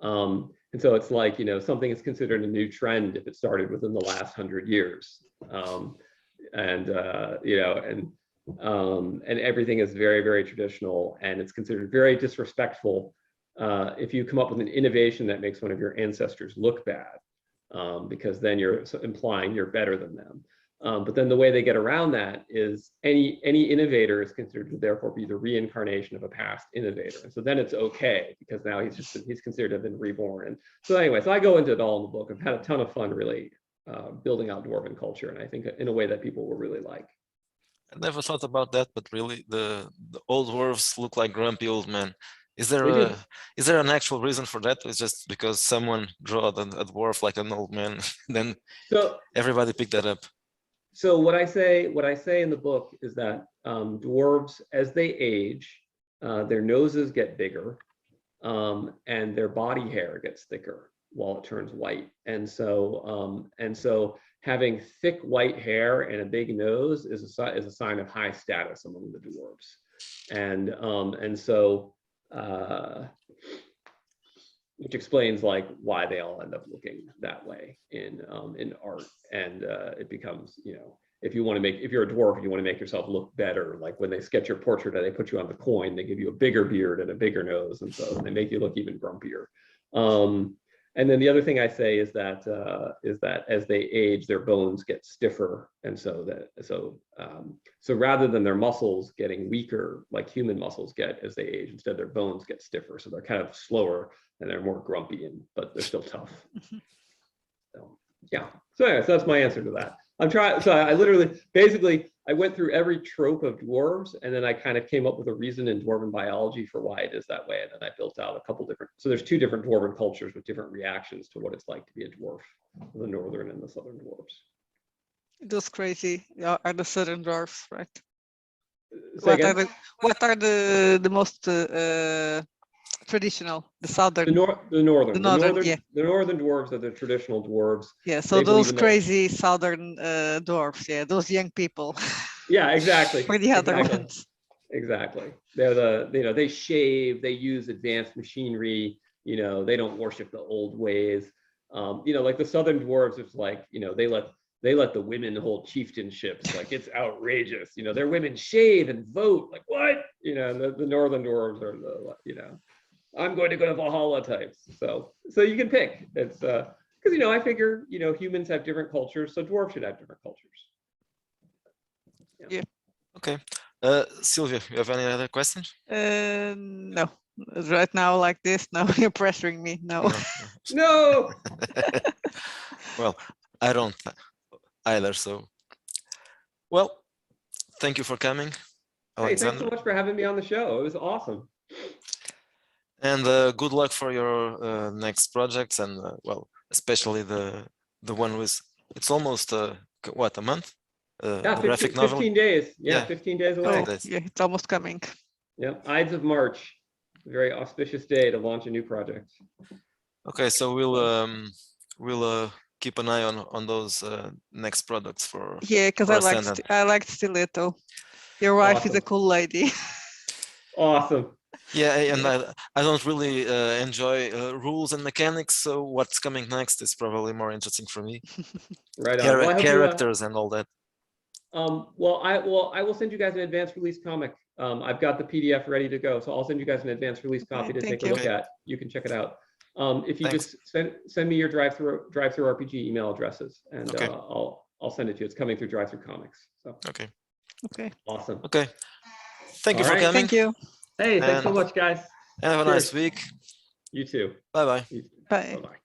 Speaker 2: And so it's like, something is considered a new trend if it started within the last 100 years. And everything is very, very traditional, and it's considered very disrespectful if you come up with an innovation that makes one of your ancestors look bad, because then you're implying you're better than them. But then the way they get around that is any innovator is considered to therefore be the reincarnation of a past innovator. And so then it's okay, because now he's considered to have been reborn. And so anyway, so I go into it all in the book. I've had a ton of fun really building out dwarven culture, and I think in a way that people will really like.
Speaker 1: I never thought about that, but really the old dwarves look like grumpy old men. Is there an actual reason for that? It's just because someone drew a dwarf like an old man, then everybody picked that up.
Speaker 2: So what I say in the book is that dwarves, as they age, their noses get bigger, and their body hair gets thicker while it turns white. And so having thick white hair and a big nose is a sign of high status among the dwarves. And so which explains like why they all end up looking that way in art. And it becomes, if you're a dwarf and you want to make yourself look better, like when they sketch your portrait and they put you on the coin, they give you a bigger beard and a bigger nose, and so they make you look even grumpier. And then the other thing I say is that as they age, their bones get stiffer, and so rather than their muscles getting weaker like human muscles get as they age, instead their bones get stiffer, so they're kind of slower and they're more grumpy, but they're still tough. So yeah. So anyway, so that's my answer to that. I went through every trope of dwarves, and then I kind of came up with a reason in dwarven biology for why it is that way. And then I built out a couple different, so there's two different dwarven cultures with different reactions to what it's like to be a dwarf, the northern and the southern dwarves.
Speaker 3: Those crazy are the southern dwarfs, right? What are the most traditional? The southern.
Speaker 2: The northern dwarves are the traditional dwarves.
Speaker 3: Yeah, so those crazy southern dwarves, yeah, those young people.
Speaker 2: Yeah, exactly.
Speaker 3: For the other ones.
Speaker 2: Exactly. They're they shave, they use advanced machinery, they don't worship the old ways. Like the southern dwarves, it's like, they let the women hold chieftainships, like it's outrageous. Their women shave and vote, like what? The northern dwarves are the, I'm going to go to Valhalla types. So you can pick. It's because I figure humans have different cultures, so dwarves should have different cultures.
Speaker 3: Yeah.
Speaker 1: Okay. Sylvia, you have any other questions?
Speaker 3: No. Right now, like this, no, you're pressuring me. No.
Speaker 2: No.
Speaker 1: Well, I don't either. So, well, thank you for coming, Alexander.
Speaker 2: Hey, thanks so much for having me on the show. It was awesome.
Speaker 1: And good luck for your next projects, and well, especially the one with, it's almost what, a month?
Speaker 2: Yeah,
Speaker 1: graphic novel.
Speaker 2: 15 days. Yeah, 15 days away.
Speaker 3: Oh, yeah, it's almost coming.
Speaker 2: Yeah, Ides of March, a very auspicious day to launch a new project.
Speaker 1: Okay, so we'll keep an eye on those next products for.
Speaker 3: Yeah, because I liked Stiletto. Your wife is a cool lady.
Speaker 2: Awesome.
Speaker 1: Yeah, and I don't really enjoy rules and mechanics, so what's coming next is probably more interesting for me.
Speaker 2: Right on. Well,
Speaker 1: characters and all that.
Speaker 2: Well, I will send you guys an advanced release comic. I've got the PDF ready to go, so I'll send you guys an advanced release copy to take a look at. You can check it out. If you just send me your drive-through RPG email addresses, and I'll send it to you. It's coming through Drive-Through Comics. So.
Speaker 3: Okay.
Speaker 2: Awesome.
Speaker 1: Okay. Thank you for coming.
Speaker 3: Thank you.
Speaker 2: Hey, thanks so much, guys.
Speaker 1: And have a nice week.
Speaker 2: You too.
Speaker 1: Bye-bye.
Speaker 3: Bye.
Speaker 2: Bye-bye.